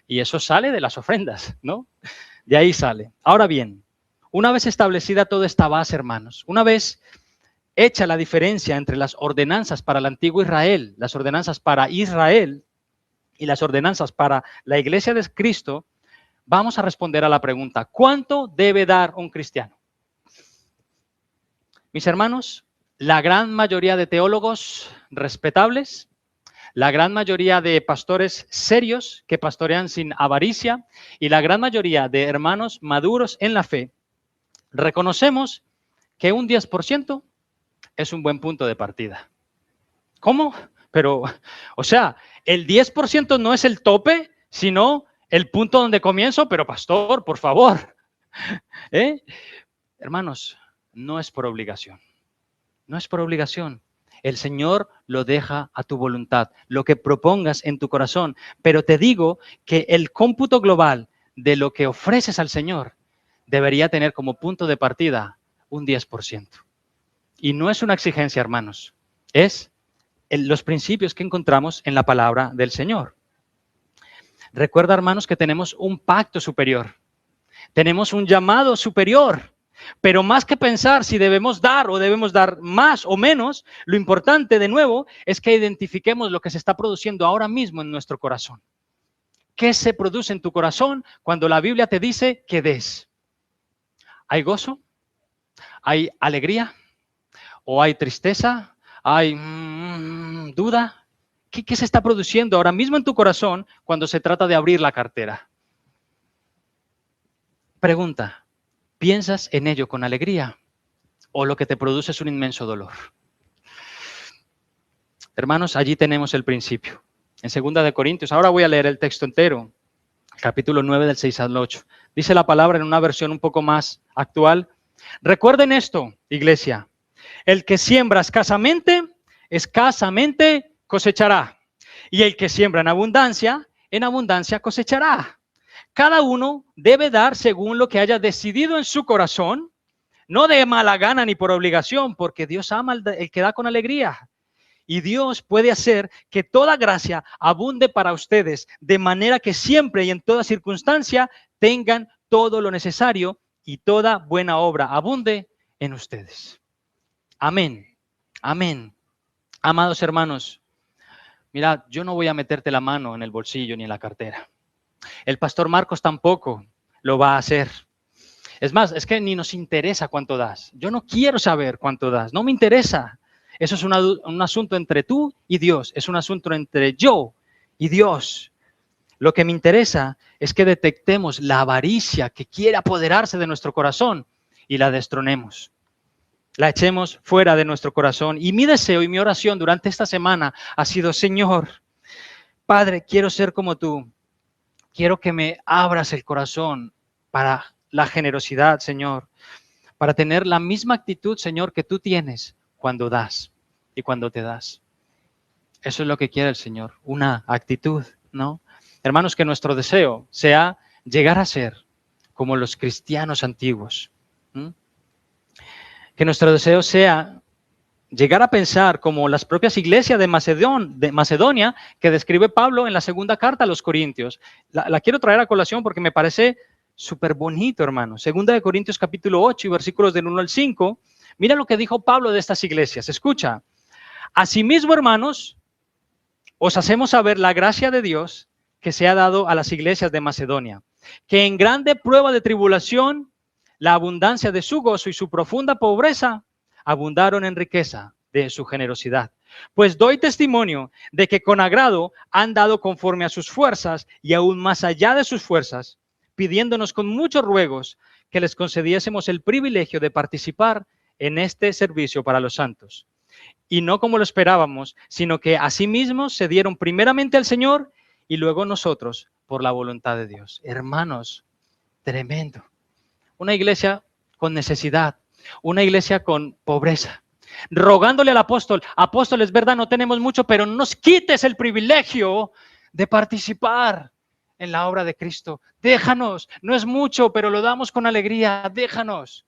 y eso sale de las ofrendas, ¿no? De ahí sale. Ahora bien, una vez establecida toda esta base, hermanos, una vez hecha la diferencia entre las ordenanzas para el antiguo Israel, las ordenanzas para Israel y las ordenanzas para la iglesia de Cristo, vamos a responder a la pregunta, ¿cuánto debe dar un cristiano? Mis hermanos, la gran mayoría de teólogos respetables, la gran mayoría de pastores serios que pastorean sin avaricia y la gran mayoría de hermanos maduros en la fe, reconocemos que un 10% es un buen punto de partida. ¿Cómo? Pero, o sea, el 10% no es el tope, sino el punto donde comienzo, pero pastor, por favor. Hermanos, no es por obligación. No es por obligación. El Señor lo deja a tu voluntad, lo que propongas en tu corazón. Pero te digo que el cómputo global de lo que ofreces al Señor debería tener como punto de partida un 10%. Y no es una exigencia, hermanos. Es los principios que encontramos en la palabra del Señor. Recuerda, hermanos, que tenemos un pacto superior. Tenemos un llamado superior. Pero más que pensar si debemos dar o debemos dar más o menos, lo importante de nuevo es que identifiquemos lo que se está produciendo ahora mismo en nuestro corazón. ¿Qué se produce en tu corazón cuando la Biblia te dice que des? ¿Hay gozo? ¿Hay alegría? ¿O hay tristeza? ¿Hay duda? ¿Qué se está produciendo ahora mismo en tu corazón cuando se trata de abrir la cartera? Pregunta, ¿piensas en ello con alegría o lo que te produce es un inmenso dolor? Hermanos, allí tenemos el principio. En 2 de Corintios, ahora voy a leer el texto entero, capítulo 9 del 6 al 8. Dice la palabra en una versión un poco más actual. Recuerden esto, iglesia. El que siembra escasamente cosechará. Y el que siembra en abundancia cosechará. Cada uno debe dar según lo que haya decidido en su corazón, no de mala gana ni por obligación, porque Dios ama el que da con alegría. Y Dios puede hacer que toda gracia abunde para ustedes, de manera que siempre y en toda circunstancia tengan todo lo necesario y toda buena obra abunde en ustedes. Amén. Amén. Amados hermanos, mirad, yo no voy a meterte la mano en el bolsillo ni en la cartera. El pastor Marcos tampoco lo va a hacer. Es más, es que ni nos interesa cuánto das. Yo no quiero saber cuánto das, no me interesa. Eso es un asunto entre tú y Dios, es un asunto entre yo y Dios. Lo que me interesa es que detectemos la avaricia que quiere apoderarse de nuestro corazón y la destronemos. La echemos fuera de nuestro corazón. Y mi deseo y mi oración durante esta semana ha sido, Señor, Padre, quiero ser como tú. Quiero que me abras el corazón para la generosidad, Señor, para tener la misma actitud, Señor, que tú tienes cuando das y cuando te das. Eso es lo que quiere el Señor, una actitud, ¿no? Hermanos, que nuestro deseo sea llegar a ser como los cristianos antiguos. Que nuestro deseo sea llegar a pensar como las propias iglesias de Macedonia que describe Pablo en la segunda carta a los Corintios. La quiero traer a colación porque me parece súper bonito, hermano. 2 de Corintios capítulo 8 y versículos del 1 al 5. Mira lo que dijo Pablo de estas iglesias. Escucha. Asimismo, hermanos, os hacemos saber la gracia de Dios que se ha dado a las iglesias de Macedonia, que en grande prueba de tribulación, la abundancia de su gozo y su profunda pobreza abundaron en riqueza de su generosidad. Pues doy testimonio de que con agrado han dado conforme a sus fuerzas y aún más allá de sus fuerzas, pidiéndonos con muchos ruegos que les concediésemos el privilegio de participar en este servicio para los santos. Y no como lo esperábamos, sino que asimismo se dieron primeramente al Señor y luego nosotros por la voluntad de Dios. Hermanos, tremendo. Una iglesia con necesidad, una iglesia con pobreza, rogándole al apóstol, apóstol, es verdad, no tenemos mucho, pero no nos quites el privilegio de participar en la obra de Cristo. Déjanos, no es mucho, pero lo damos con alegría, déjanos.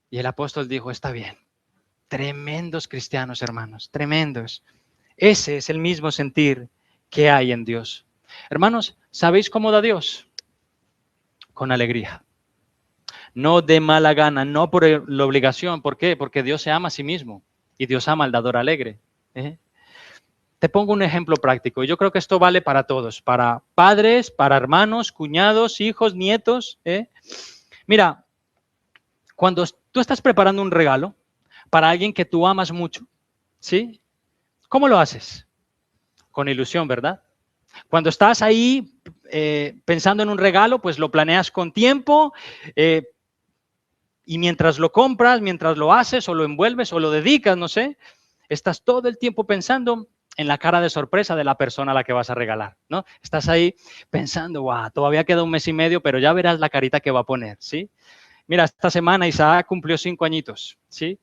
Y el apóstol dijo, está bien. Tremendos cristianos, hermanos, tremendos. Ese es el mismo sentir que hay en Dios. Hermanos, ¿sabéis cómo da Dios? Con alegría. No de mala gana, no por la obligación. ¿Por qué? Porque Dios se ama a sí mismo y Dios ama al dador alegre. Te pongo un ejemplo práctico. Yo creo que esto vale para todos, para padres, para hermanos, cuñados, hijos, nietos. Mira, cuando tú estás preparando un regalo para alguien que tú amas mucho, ¿sí? ¿Cómo lo haces? Con ilusión, ¿verdad? Cuando estás ahí pensando en un regalo, pues lo planeas con tiempo y mientras lo compras, mientras lo haces o lo envuelves o lo dedicas, no sé, estás todo el tiempo pensando en la cara de sorpresa de la persona a la que vas a regalar, ¿no? Estás ahí pensando, wow, todavía queda un mes y medio, pero ya verás la carita que va a poner, ¿sí? Mira, esta semana Isaac cumplió 5 añitos, ¿sí?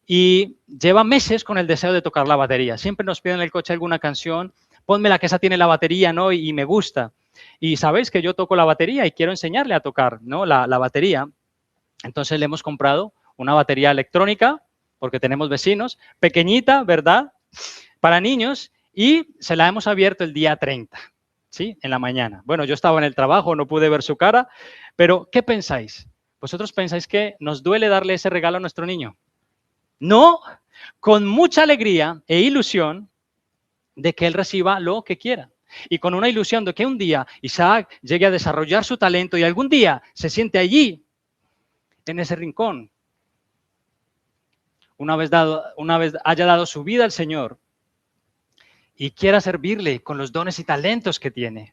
Y lleva meses con el deseo de tocar la batería. Siempre nos piden en el coche alguna canción, pónmela que esa tiene la batería, ¿no? Y me gusta. Y sabéis que yo toco la batería y quiero enseñarle a tocar, ¿no? La batería. Entonces le hemos comprado una batería electrónica, porque tenemos vecinos, pequeñita, ¿verdad? Para niños, y se la hemos abierto el día 30, ¿sí? En la mañana. Bueno, yo estaba en el trabajo, no pude ver su cara, pero ¿qué pensáis? ¿Vosotros pensáis que nos duele darle ese regalo a nuestro niño? No, con mucha alegría e ilusión de que él reciba lo que quiera. Y con una ilusión de que un día Isaac llegue a desarrollar su talento y algún día se siente allí, en ese rincón, una vez haya dado su vida al Señor y quiera servirle con los dones y talentos que tiene.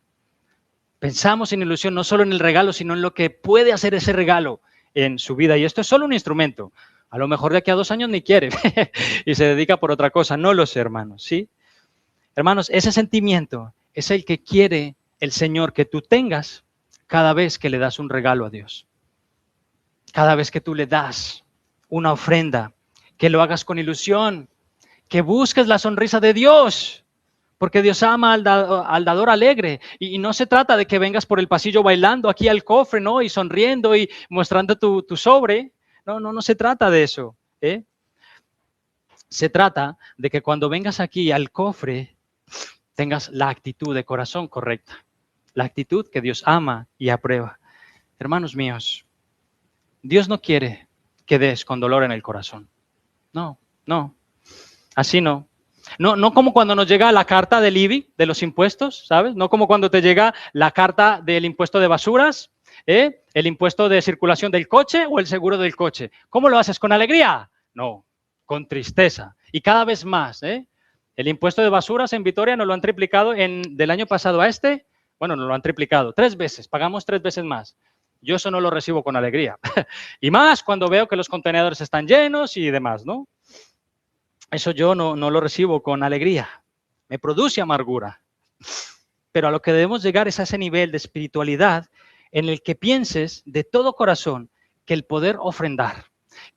Pensamos en ilusión no solo en el regalo, sino en lo que puede hacer ese regalo en su vida. Y esto es solo un instrumento. A lo mejor de aquí a 2 años ni quiere y se dedica por otra cosa. No lo sé, hermanos, ¿sí? Hermanos, ese sentimiento es el que quiere el Señor que tú tengas cada vez que le das un regalo a Dios. Cada vez que tú le das una ofrenda, que lo hagas con ilusión, que busques la sonrisa de Dios, porque Dios ama al dador alegre. Y no se trata de que vengas por el pasillo bailando aquí al cofre, ¿no? Y sonriendo y mostrando tu sobre. No se trata de eso, ¿eh? Se trata de que cuando vengas aquí al cofre tengas la actitud de corazón correcta, la actitud que Dios ama y aprueba. Hermanos míos, Dios no quiere que des con dolor en el corazón. No, así no. No como cuando nos llega la carta del IBI, de los impuestos, ¿sabes? No como cuando te llega la carta del impuesto de basuras, el impuesto de circulación del coche o el seguro del coche. ¿Cómo lo haces? ¿Con alegría? No, con tristeza. Y cada vez más, El impuesto de basuras en Vitoria nos lo han triplicado del año pasado a este. Bueno, nos lo han triplicado 3 veces, pagamos 3 veces más. Yo eso no lo recibo con alegría. Y más cuando veo que los contenedores están llenos y demás, ¿no? Eso yo no lo recibo con alegría. Me produce amargura. Pero a lo que debemos llegar es a ese nivel de espiritualidad en el que pienses de todo corazón que el poder ofrendar,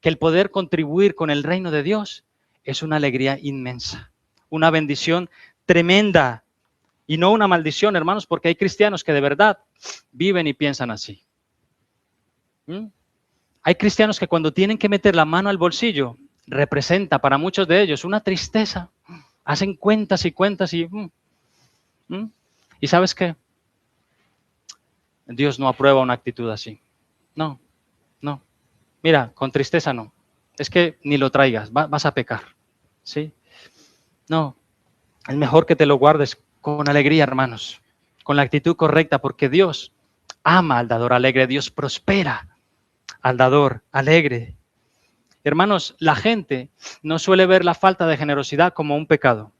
que el poder contribuir con el reino de Dios es una alegría inmensa, una bendición tremenda y no una maldición, hermanos, porque hay cristianos que de verdad viven y piensan así. Hay cristianos que cuando tienen que meter la mano al bolsillo, representa para muchos de ellos una tristeza. Hacen cuentas y cuentas y ¿sabes qué? Dios no aprueba una actitud así. No. Mira, con tristeza no. Es que ni lo traigas, vas a pecar. ¿Sí? No. Es mejor que te lo guardes con alegría, hermanos. Con la actitud correcta, porque Dios ama al dador alegre. Dios prospera al dador alegre. Hermanos, la gente no suele ver la falta de generosidad como un pecado.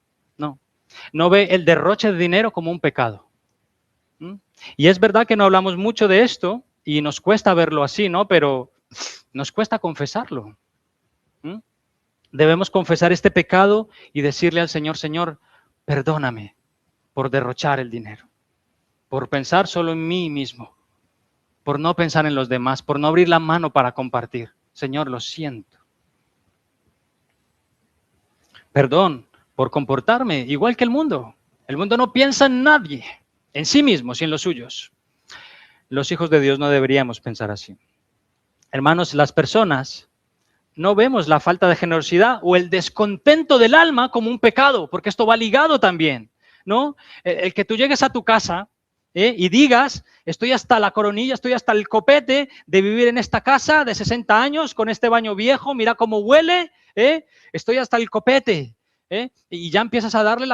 No ve el derroche de dinero como un pecado. Y es verdad que no hablamos mucho de esto y nos cuesta verlo así, ¿no? Pero nos cuesta confesarlo. Debemos confesar este pecado y decirle al Señor, Señor, perdóname por derrochar el dinero, por pensar solo en mí mismo, por no pensar en los demás, por no abrir la mano para compartir. Señor, lo siento. Perdón por comportarme igual que el mundo. El mundo no piensa en nadie, en sí mismos y en los suyos. Los hijos de Dios no deberíamos pensar así. Hermanos, las personas no vemos la falta de generosidad o el descontento del alma como un pecado, porque esto va ligado también, ¿no? El que tú llegues a tu casa y digas, estoy hasta la coronilla, estoy hasta el copete de vivir en esta casa de 60 años con este baño viejo, mira cómo huele, estoy hasta el copete. Y ya empiezas a darle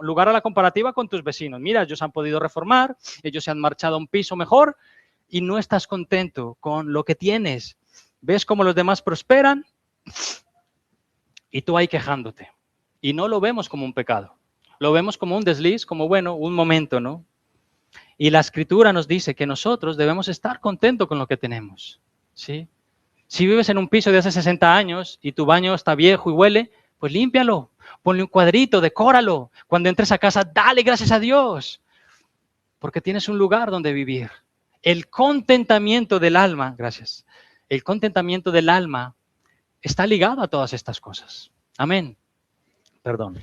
lugar a la comparativa con tus vecinos. Mira, ellos han podido reformar, ellos se han marchado a un piso mejor y no estás contento con lo que tienes. Ves cómo los demás prosperan y tú ahí quejándote. Y no lo vemos como un pecado. Lo vemos como un desliz, como bueno, un momento, ¿no? Y la Escritura nos dice que nosotros debemos estar contentos con lo que tenemos, ¿sí? Si vives en un piso de hace 60 años y tu baño está viejo y huele, pues límpialo, ponle un cuadrito, decóralo. Cuando entres a casa, dale gracias a Dios, porque tienes un lugar donde vivir. El contentamiento del alma, gracias, el contentamiento del alma está ligado a todas estas cosas. Amén. Perdón.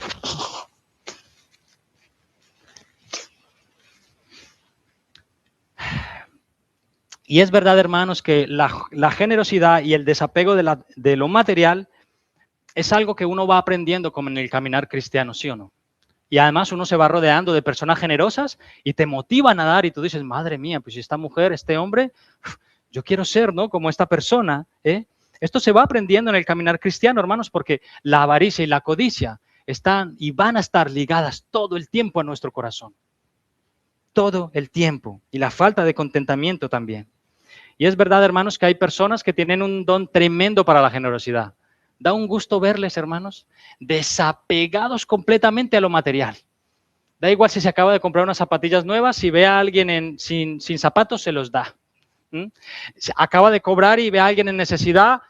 Y es verdad, hermanos, que la generosidad y el desapego de lo material es algo que uno va aprendiendo como en el caminar cristiano, ¿sí o no? Y además uno se va rodeando de personas generosas y te motivan a dar y tú dices, madre mía, pues esta mujer, este hombre, Yo quiero ser, ¿no?, como esta persona, ¿eh? Esto se va aprendiendo en el caminar cristiano, hermanos, porque la avaricia y la codicia están y van a estar ligadas todo el tiempo a nuestro corazón. Todo el tiempo. Y la falta de contentamiento también. Y es verdad, hermanos, que hay personas que tienen un don tremendo para la generosidad. Da un gusto verles, hermanos, desapegados completamente a lo material. Da igual si se acaba de comprar unas zapatillas nuevas, si ve a alguien sin zapatos, se los da. Acaba de cobrar y ve a alguien en necesidad,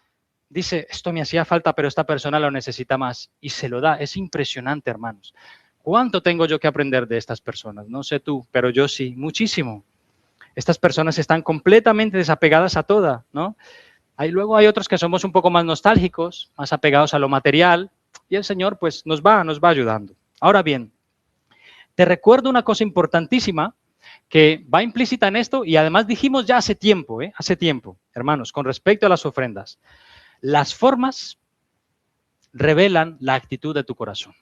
dice, esto me hacía falta, pero esta persona lo necesita más. Y se lo da. Es impresionante, hermanos. ¿Cuánto tengo yo que aprender de estas personas? No sé tú, pero yo sí, muchísimo. Estas personas están completamente desapegadas a toda, ¿no? Luego hay otros que somos un poco más nostálgicos, más apegados a lo material, y el Señor pues nos va ayudando. Ahora bien, te recuerdo una cosa importantísima que va implícita en esto y además dijimos ya hace tiempo, hermanos, con respecto a las ofrendas. Las formas revelan la actitud de tu corazón.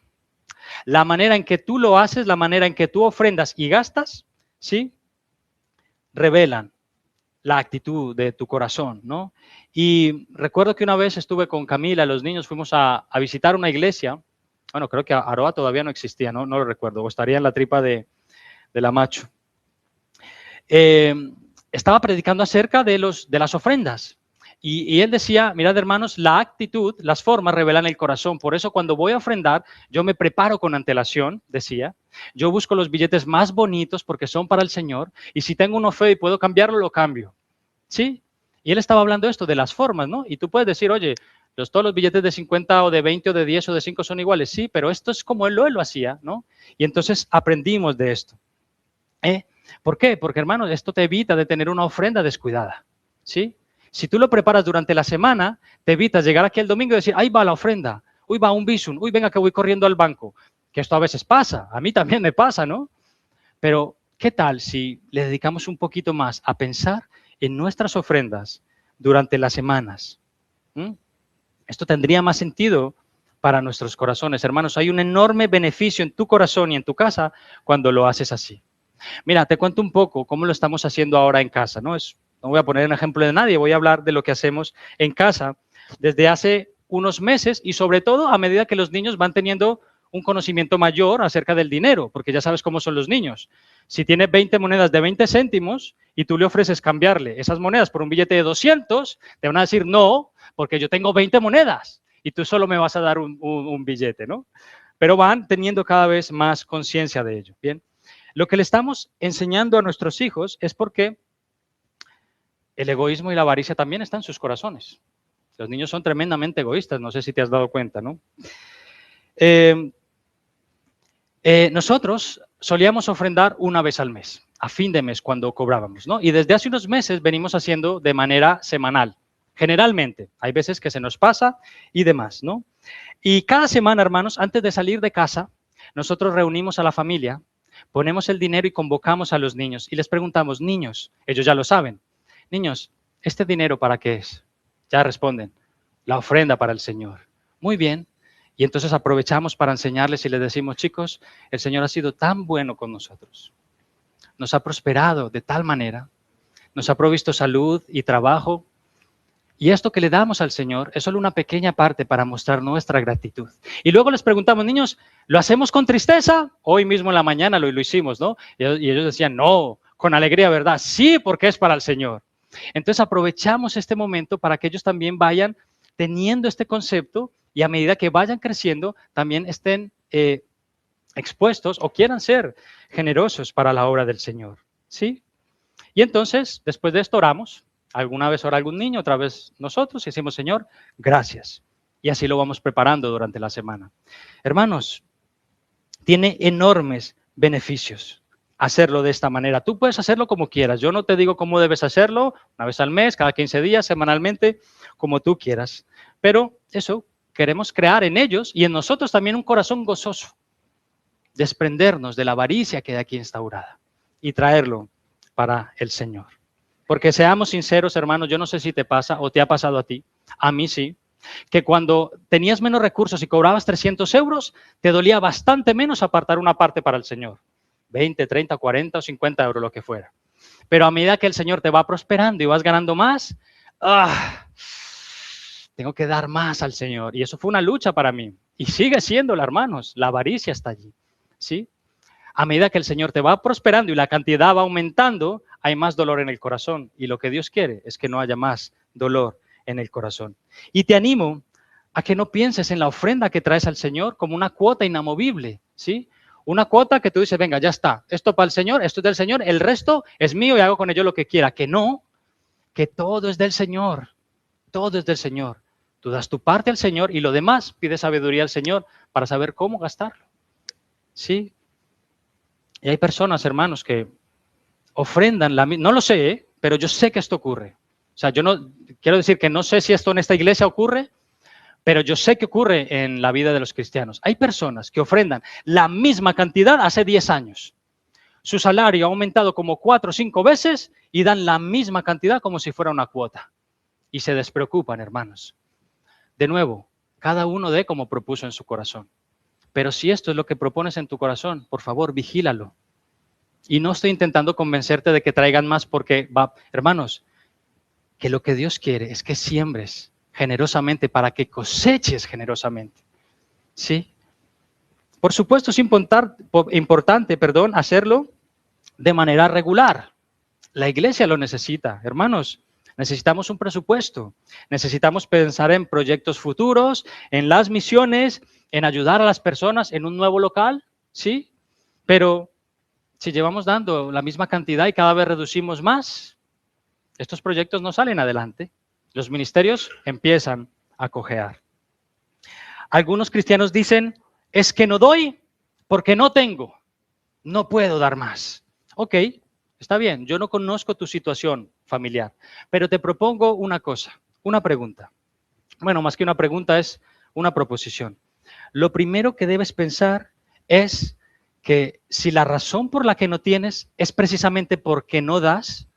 La manera en que tú lo haces, la manera en que tú ofrendas y gastas, ¿sí?, revelan la actitud de tu corazón, ¿no? Y recuerdo que una vez estuve con Camila, los niños, fuimos a visitar una iglesia. Bueno, creo que Aroa todavía no existía, no lo recuerdo, o estaría en la tripa de la Macho. Estaba predicando acerca de las ofrendas. Y él decía, mirad hermanos, la actitud, las formas revelan el corazón. Por eso cuando voy a ofrendar, yo me preparo con antelación, decía. Yo busco los billetes más bonitos porque son para el Señor. Y si tengo uno feo y puedo cambiarlo, lo cambio. ¿Sí? Y él estaba hablando esto de las formas, ¿no? Y tú puedes decir, oye, todos los billetes de 50 o de 20 o de 10 o de 5 son iguales. Sí, pero esto es como él lo hacía, ¿no? Y entonces aprendimos de esto. ¿Por qué? Porque, hermanos, esto te evita de tener una ofrenda descuidada. ¿Sí? Si tú lo preparas durante la semana, te evitas llegar aquí el domingo y decir, ahí va la ofrenda, uy, va un Bizum, uy, venga que voy corriendo al banco. Que esto a veces pasa, a mí también me pasa, ¿no? Pero, ¿qué tal si le dedicamos un poquito más a pensar en nuestras ofrendas durante las semanas? Esto tendría más sentido para nuestros corazones. Hermanos, hay un enorme beneficio en tu corazón y en tu casa cuando lo haces así. Mira, te cuento un poco cómo lo estamos haciendo ahora en casa, ¿no? No voy a poner un ejemplo de nadie, voy a hablar de lo que hacemos en casa desde hace unos meses y sobre todo a medida que los niños van teniendo un conocimiento mayor acerca del dinero, porque ya sabes cómo son los niños. Si tiene 20 monedas de 20 céntimos y tú le ofreces cambiarle esas monedas por un billete de 200, te van a decir no, porque yo tengo 20 monedas y tú solo me vas a dar un billete, ¿no? Pero van teniendo cada vez más conciencia de ello, ¿bien? Lo que le estamos enseñando a nuestros hijos es porque el egoísmo y la avaricia también están en sus corazones. Los niños son tremendamente egoístas, no sé si te has dado cuenta, ¿no? Nosotros solíamos ofrendar una vez al mes, a fin de mes, cuando cobrábamos, ¿no? Y desde hace unos meses venimos haciendo de manera semanal, generalmente. Hay veces que se nos pasa y demás, ¿no? Y cada semana, hermanos, antes de salir de casa, nosotros reunimos a la familia, ponemos el dinero y convocamos a los niños y les preguntamos, niños, ellos ya lo saben, niños, ¿este dinero para qué es? Ya responden, la ofrenda para el Señor. Muy bien. Y entonces aprovechamos para enseñarles y les decimos, chicos, el Señor ha sido tan bueno con nosotros. Nos ha prosperado de tal manera, nos ha provisto salud y trabajo. Y esto que le damos al Señor es solo una pequeña parte para mostrar nuestra gratitud. Y luego les preguntamos, niños, ¿lo hacemos con tristeza? Hoy mismo en la mañana lo hicimos, ¿no? Y ellos decían, no, con alegría, ¿verdad? Sí, porque es para el Señor. Entonces aprovechamos este momento para que ellos también vayan teniendo este concepto y a medida que vayan creciendo también estén expuestos o quieran ser generosos para la obra del Señor. ¿Sí? Y entonces, después de esto oramos. Alguna vez ora algún niño, otra vez nosotros, y decimos, Señor, gracias. Y así lo vamos preparando durante la semana. Hermanos, tiene enormes beneficios hacerlo de esta manera. Tú puedes hacerlo como quieras. Yo no te digo cómo debes hacerlo, una vez al mes, cada 15 días, semanalmente, como tú quieras. Pero eso, queremos crear en ellos y en nosotros también un corazón gozoso. Desprendernos de la avaricia que hay aquí instaurada y traerlo para el Señor. Porque seamos sinceros, hermanos, yo no sé si te pasa o te ha pasado a ti, a mí sí, que cuando tenías menos recursos y cobrabas 300 euros, te dolía bastante menos apartar una parte para el Señor. 20, 30, 40 o 50 euros, lo que fuera. Pero a medida que el Señor te va prosperando y vas ganando más, tengo que dar más al Señor. Y eso fue una lucha para mí. Y sigue siéndola, hermanos. La avaricia está allí, ¿sí? A medida que el Señor te va prosperando y la cantidad va aumentando, hay más dolor en el corazón. Y lo que Dios quiere es que no haya más dolor en el corazón. Y te animo a que no pienses en la ofrenda que traes al Señor como una cuota inamovible, ¿sí? Una cuota que tú dices, venga, ya está, esto para el Señor, esto es del Señor, el resto es mío y hago con ello lo que quiera. Que no, que todo es del Señor, todo es del Señor. Tú das tu parte al Señor y lo demás pide sabiduría al Señor para saber cómo gastarlo, ¿sí? Y hay personas, hermanos, que ofrendan no lo sé, pero yo sé que esto ocurre. O sea, yo no quiero decir que no sé si esto en esta iglesia ocurre, pero yo sé que ocurre en la vida de los cristianos. Hay personas que ofrendan la misma cantidad hace 10 años. Su salario ha aumentado como 4 o 5 veces y dan la misma cantidad como si fuera una cuota. Y se despreocupan, hermanos. De nuevo, cada uno dé como propuso en su corazón. Pero si esto es lo que propones en tu corazón, por favor, vigílalo. Y no estoy intentando convencerte de que traigan más porque, hermanos, que lo que Dios quiere es que siembres generosamente para que coseches generosamente. ¿Sí? Por supuesto, es importante, hacerlo de manera regular. La iglesia lo necesita, hermanos. Necesitamos un presupuesto. Necesitamos pensar en proyectos futuros, en las misiones, en ayudar a las personas en un nuevo local, ¿sí? Pero si llevamos dando la misma cantidad y cada vez reducimos más, estos proyectos no salen adelante. Los ministerios empiezan a cojear. Algunos cristianos dicen, es que no doy porque no tengo, no puedo dar más. Ok, está bien, yo no conozco tu situación familiar, pero te propongo una cosa, una pregunta. Bueno, más que una pregunta es una proposición. Lo primero que debes pensar es que si la razón por la que no tienes es precisamente porque no das,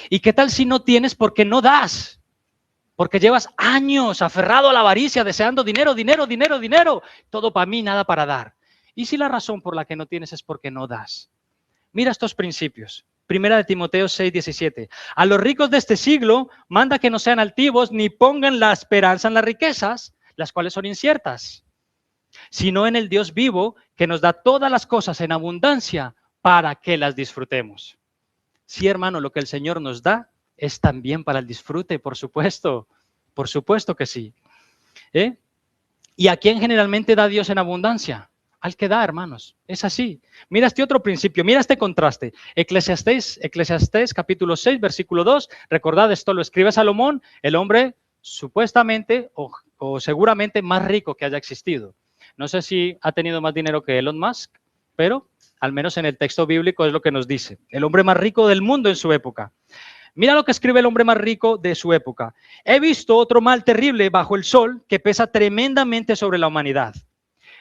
¿y qué tal si no tienes porque no das? Porque llevas años aferrado a la avaricia, deseando dinero, dinero, dinero, dinero, todo para mí, nada para dar. ¿Y si la razón por la que no tienes es porque no das? Mira estos principios. Primera de Timoteo 6:17. A los ricos de este siglo manda que no sean altivos ni pongan la esperanza en las riquezas, las cuales son inciertas, sino en el Dios vivo que nos da todas las cosas en abundancia para que las disfrutemos. Sí, hermano, lo que el Señor nos da es también para el disfrute, por supuesto que sí. ¿Y a quién generalmente da Dios en abundancia? Al que da, hermanos, es así. Mira este otro principio, mira este contraste. Eclesiastés capítulo 6, versículo 2, recordad, esto lo escribe Salomón, el hombre supuestamente o seguramente más rico que haya existido. No sé si ha tenido más dinero que Elon Musk, pero al menos en el texto bíblico es lo que nos dice. El hombre más rico del mundo en su época. Mira lo que escribe el hombre más rico de su época. He visto otro mal terrible bajo el sol que pesa tremendamente sobre la humanidad.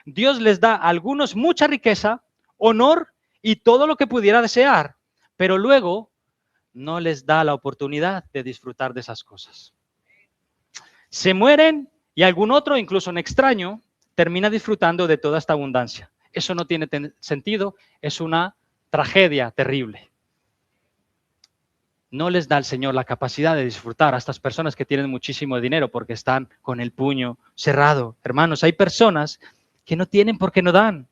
Dios les da a algunos mucha riqueza, honor y todo lo que pudiera desear, pero luego no les da la oportunidad de disfrutar de esas cosas. Se mueren y algún otro, incluso un extraño, termina disfrutando de toda esta abundancia. Eso no tiene sentido, es una tragedia terrible. No les da al Señor la capacidad de disfrutar a estas personas que tienen muchísimo dinero porque están con el puño cerrado. Hermanos, hay personas que no tienen porque no dan.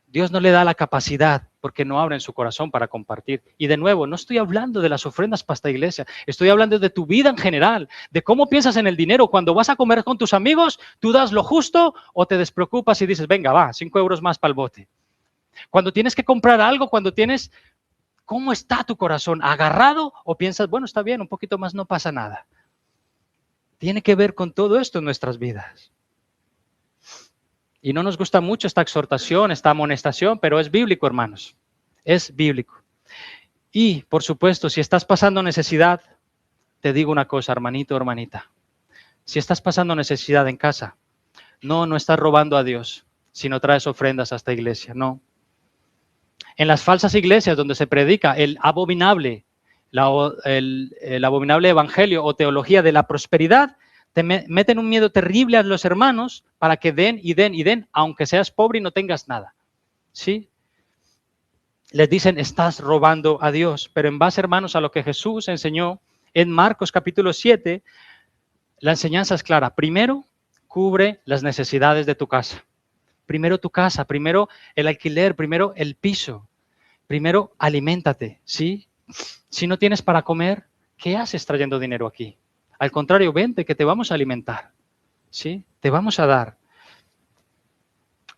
Dios no le da la capacidad porque no abren su corazón para compartir. Y de nuevo, no estoy hablando de las ofrendas para esta iglesia, estoy hablando de tu vida en general, de cómo piensas en el dinero. Cuando vas a comer con tus amigos, ¿tú das lo justo o te despreocupas y dices, venga, va, 5 euros más para el bote? Cuando tienes que comprar algo, ¿cómo está tu corazón? ¿Agarrado o piensas, bueno, está bien, un poquito más no pasa nada? Tiene que ver con todo esto en nuestras vidas. Y no nos gusta mucho esta exhortación, esta amonestación, pero es bíblico, hermanos. Es bíblico. Y, por supuesto, si estás pasando necesidad, te digo una cosa, hermanito, hermanita. Si estás pasando necesidad en casa, no estás robando a Dios, sino traes ofrendas a esta iglesia, no. En las falsas iglesias donde se predica el abominable evangelio o teología de la prosperidad, te meten un miedo terrible a los hermanos para que den y den y den, aunque seas pobre y no tengas nada. ¿Sí? les dicen, estás robando a Dios. Pero en base, hermanos, a lo que Jesús enseñó en Marcos capítulo 7, la enseñanza es clara. Primero, cubre las necesidades de tu casa. Primero tu casa, primero el alquiler, primero el piso. Primero, aliméntate, ¿sí? Si no tienes para comer, ¿qué haces trayendo dinero aquí? Al contrario, vente que te vamos a alimentar, ¿sí? Te vamos a dar.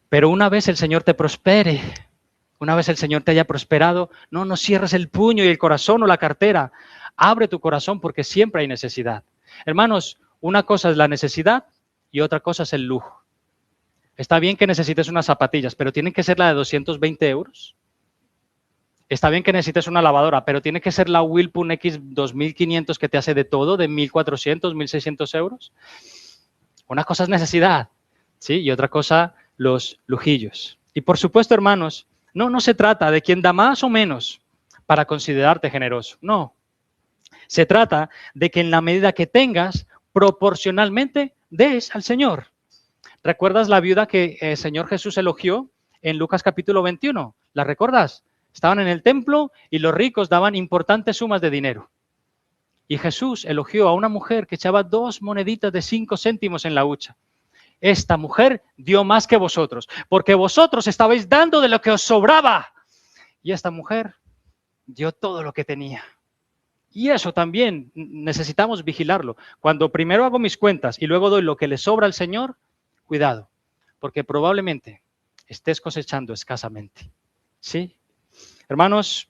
Pero una vez el Señor te prospere, una vez el Señor te haya prosperado, no cierres el puño y el corazón o la cartera. Abre tu corazón porque siempre hay necesidad. Hermanos, una cosa es la necesidad y otra cosa es el lujo. Está bien que necesites unas zapatillas, pero tienen que ser la de 220 euros. Está bien que necesites una lavadora, pero tiene que ser la Whirlpool X 2500 que te hace de todo, de 1400, 1600 euros. Una cosa es necesidad, ¿sí? Y otra cosa, los lujillos. Y por supuesto, hermanos, no se trata de quién da más o menos para considerarte generoso. No. Se trata de que en la medida que tengas, proporcionalmente des al Señor. ¿Recuerdas la viuda que el Señor Jesús elogió en Lucas capítulo 21? ¿La recuerdas? Estaban en el templo y los ricos daban importantes sumas de dinero. Y Jesús elogió a una mujer que echaba 2 moneditas de 5 céntimos en la hucha. Esta mujer dio más que vosotros, porque vosotros estabais dando de lo que os sobraba. Y esta mujer dio todo lo que tenía. Y eso también necesitamos vigilarlo. Cuando primero hago mis cuentas y luego doy lo que le sobra al Señor, cuidado, porque probablemente estés cosechando escasamente. ¿Sí? Hermanos,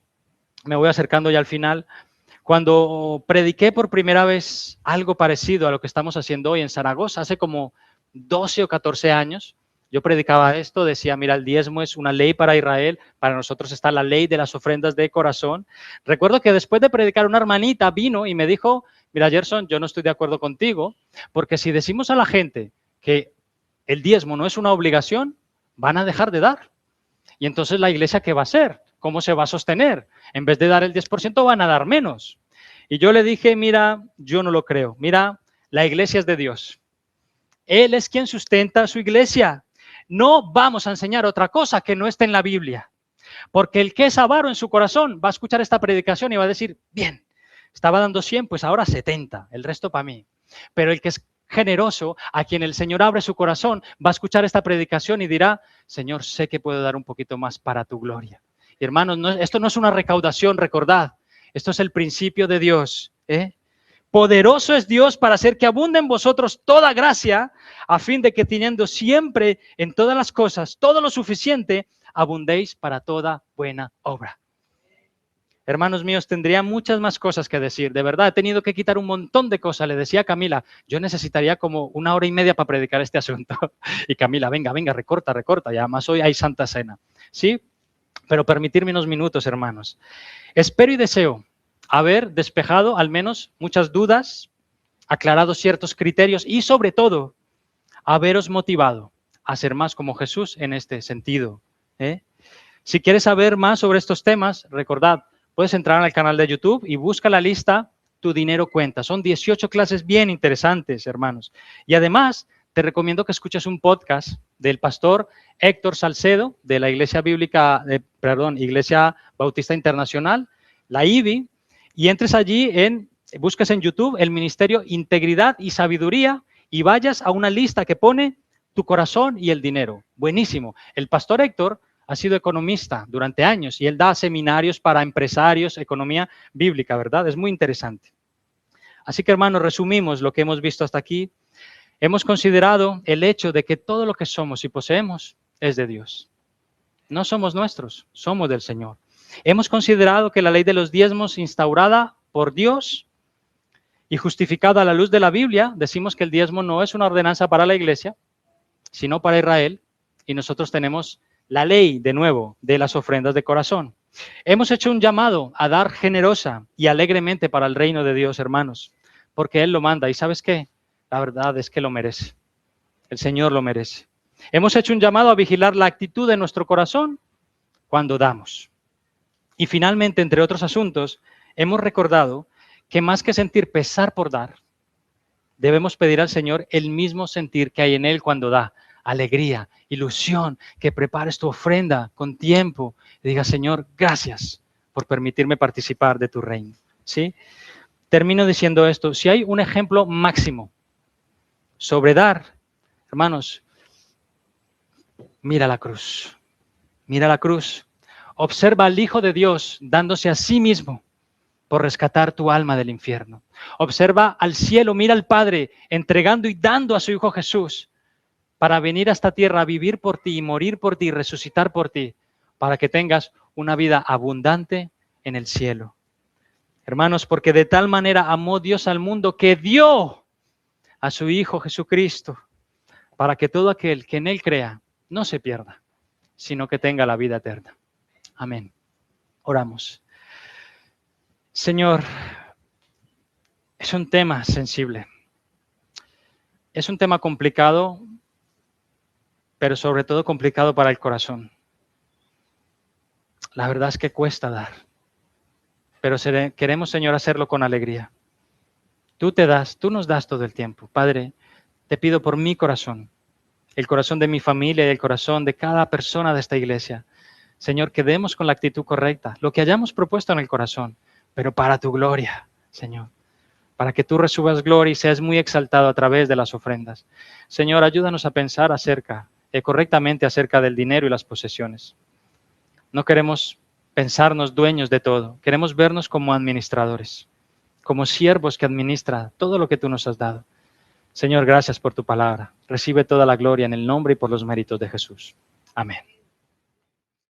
me voy acercando ya al final. Cuando prediqué por primera vez algo parecido a lo que estamos haciendo hoy en Zaragoza, hace como 12 o 14 años, yo predicaba esto, decía, mira, el diezmo es una ley para Israel, para nosotros está la ley de las ofrendas de corazón. Recuerdo que después de predicar una hermanita vino y me dijo, mira, Gerson, yo no estoy de acuerdo contigo, porque si decimos a la gente que el diezmo no es una obligación, van a dejar de dar. Y entonces la iglesia, ¿qué va a hacer? ¿Cómo se va a sostener? En vez de dar el 10%, van a dar menos. Y yo le dije, mira, yo no lo creo. Mira, la iglesia es de Dios. Él es quien sustenta su iglesia. No vamos a enseñar otra cosa que no esté en la Biblia. Porque el que es avaro en su corazón va a escuchar esta predicación y va a decir, bien, estaba dando 100, pues ahora 70, el resto para mí. Pero el que es generoso, a quien el Señor abre su corazón, va a escuchar esta predicación y dirá, Señor, sé que puedo dar un poquito más para tu gloria. Y hermanos, esto no es una recaudación, recordad, esto es el principio de Dios. Poderoso es Dios para hacer que abunde en vosotros toda gracia, a fin de que teniendo siempre en todas las cosas todo lo suficiente, abundéis para toda buena obra. Hermanos míos, tendría muchas más cosas que decir. De verdad, he tenido que quitar un montón de cosas. Le decía a Camila, yo necesitaría como 1 hora y media para predicar este asunto. Y Camila, venga, recorta. Y además hoy hay Santa Cena. ¿Sí? Pero permitirme unos minutos, hermanos. Espero y deseo haber despejado al menos muchas dudas, aclarado ciertos criterios y sobre todo, haberos motivado a ser más como Jesús en este sentido. Si quieres saber más sobre estos temas, recordad, puedes entrar al canal de YouTube y busca la lista Tu Dinero Cuenta. Son 18 clases bien interesantes, hermanos. Y además, te recomiendo que escuches un podcast del pastor Héctor Salcedo de la Iglesia Bautista Internacional, la IBI, y entres allí, busques en YouTube el Ministerio Integridad y Sabiduría y vayas a una lista que pone Tu Corazón y el Dinero. Buenísimo. El pastor Héctor ha sido economista durante años y él da seminarios para empresarios, economía bíblica, ¿verdad? Es muy interesante. Así que, hermanos, resumimos lo que hemos visto hasta aquí. Hemos considerado el hecho de que todo lo que somos y poseemos es de Dios. No somos nuestros, somos del Señor. Hemos considerado que la ley de los diezmos instaurada por Dios y justificada a la luz de la Biblia, decimos que el diezmo no es una ordenanza para la iglesia, sino para Israel, y nosotros tenemos la ley, de nuevo, de las ofrendas de corazón. Hemos hecho un llamado a dar generosa y alegremente para el reino de Dios, hermanos, porque Él lo manda. ¿Y sabes qué? La verdad es que lo merece. El Señor lo merece. Hemos hecho un llamado a vigilar la actitud de nuestro corazón cuando damos. Y finalmente, entre otros asuntos, hemos recordado que más que sentir pesar por dar, debemos pedir al Señor el mismo sentir que hay en Él cuando da. alegría, ilusión, que prepares tu ofrenda con tiempo y digas, Señor, gracias por permitirme participar de tu reino. ¿Sí? Termino diciendo esto, si hay un ejemplo máximo sobre dar, hermanos, mira la cruz, mira la cruz. Observa al Hijo de Dios dándose a sí mismo por rescatar tu alma del infierno. Observa al cielo, mira al Padre entregando y dando a su Hijo Jesús para venir a esta tierra a vivir por ti y morir por ti y resucitar por ti, para que tengas una vida abundante en el cielo. Hermanos, porque de tal manera amó Dios al mundo que dio a su Hijo Jesucristo, para que todo aquel que en Él crea no se pierda, sino que tenga la vida eterna. Amén. Oramos. Señor, es un tema sensible. Es un tema complicado, pero sobre todo complicado para el corazón. La verdad es que cuesta dar, pero queremos, Señor, hacerlo con alegría. Tú nos das todo el tiempo. Padre, te pido por mi corazón, el corazón de mi familia y el corazón de cada persona de esta iglesia. Señor, que demos con la actitud correcta, lo que hayamos propuesto en el corazón, pero para tu gloria, Señor, para que tú resubas gloria y seas muy exaltado a través de las ofrendas. Señor, ayúdanos a pensar correctamente acerca del dinero y las posesiones. No queremos pensarnos dueños de todo, queremos vernos como administradores, como siervos que administran todo lo que tú nos has dado. Señor, gracias por tu palabra. Recibe toda la gloria en el nombre y por los méritos de Jesús. Amén.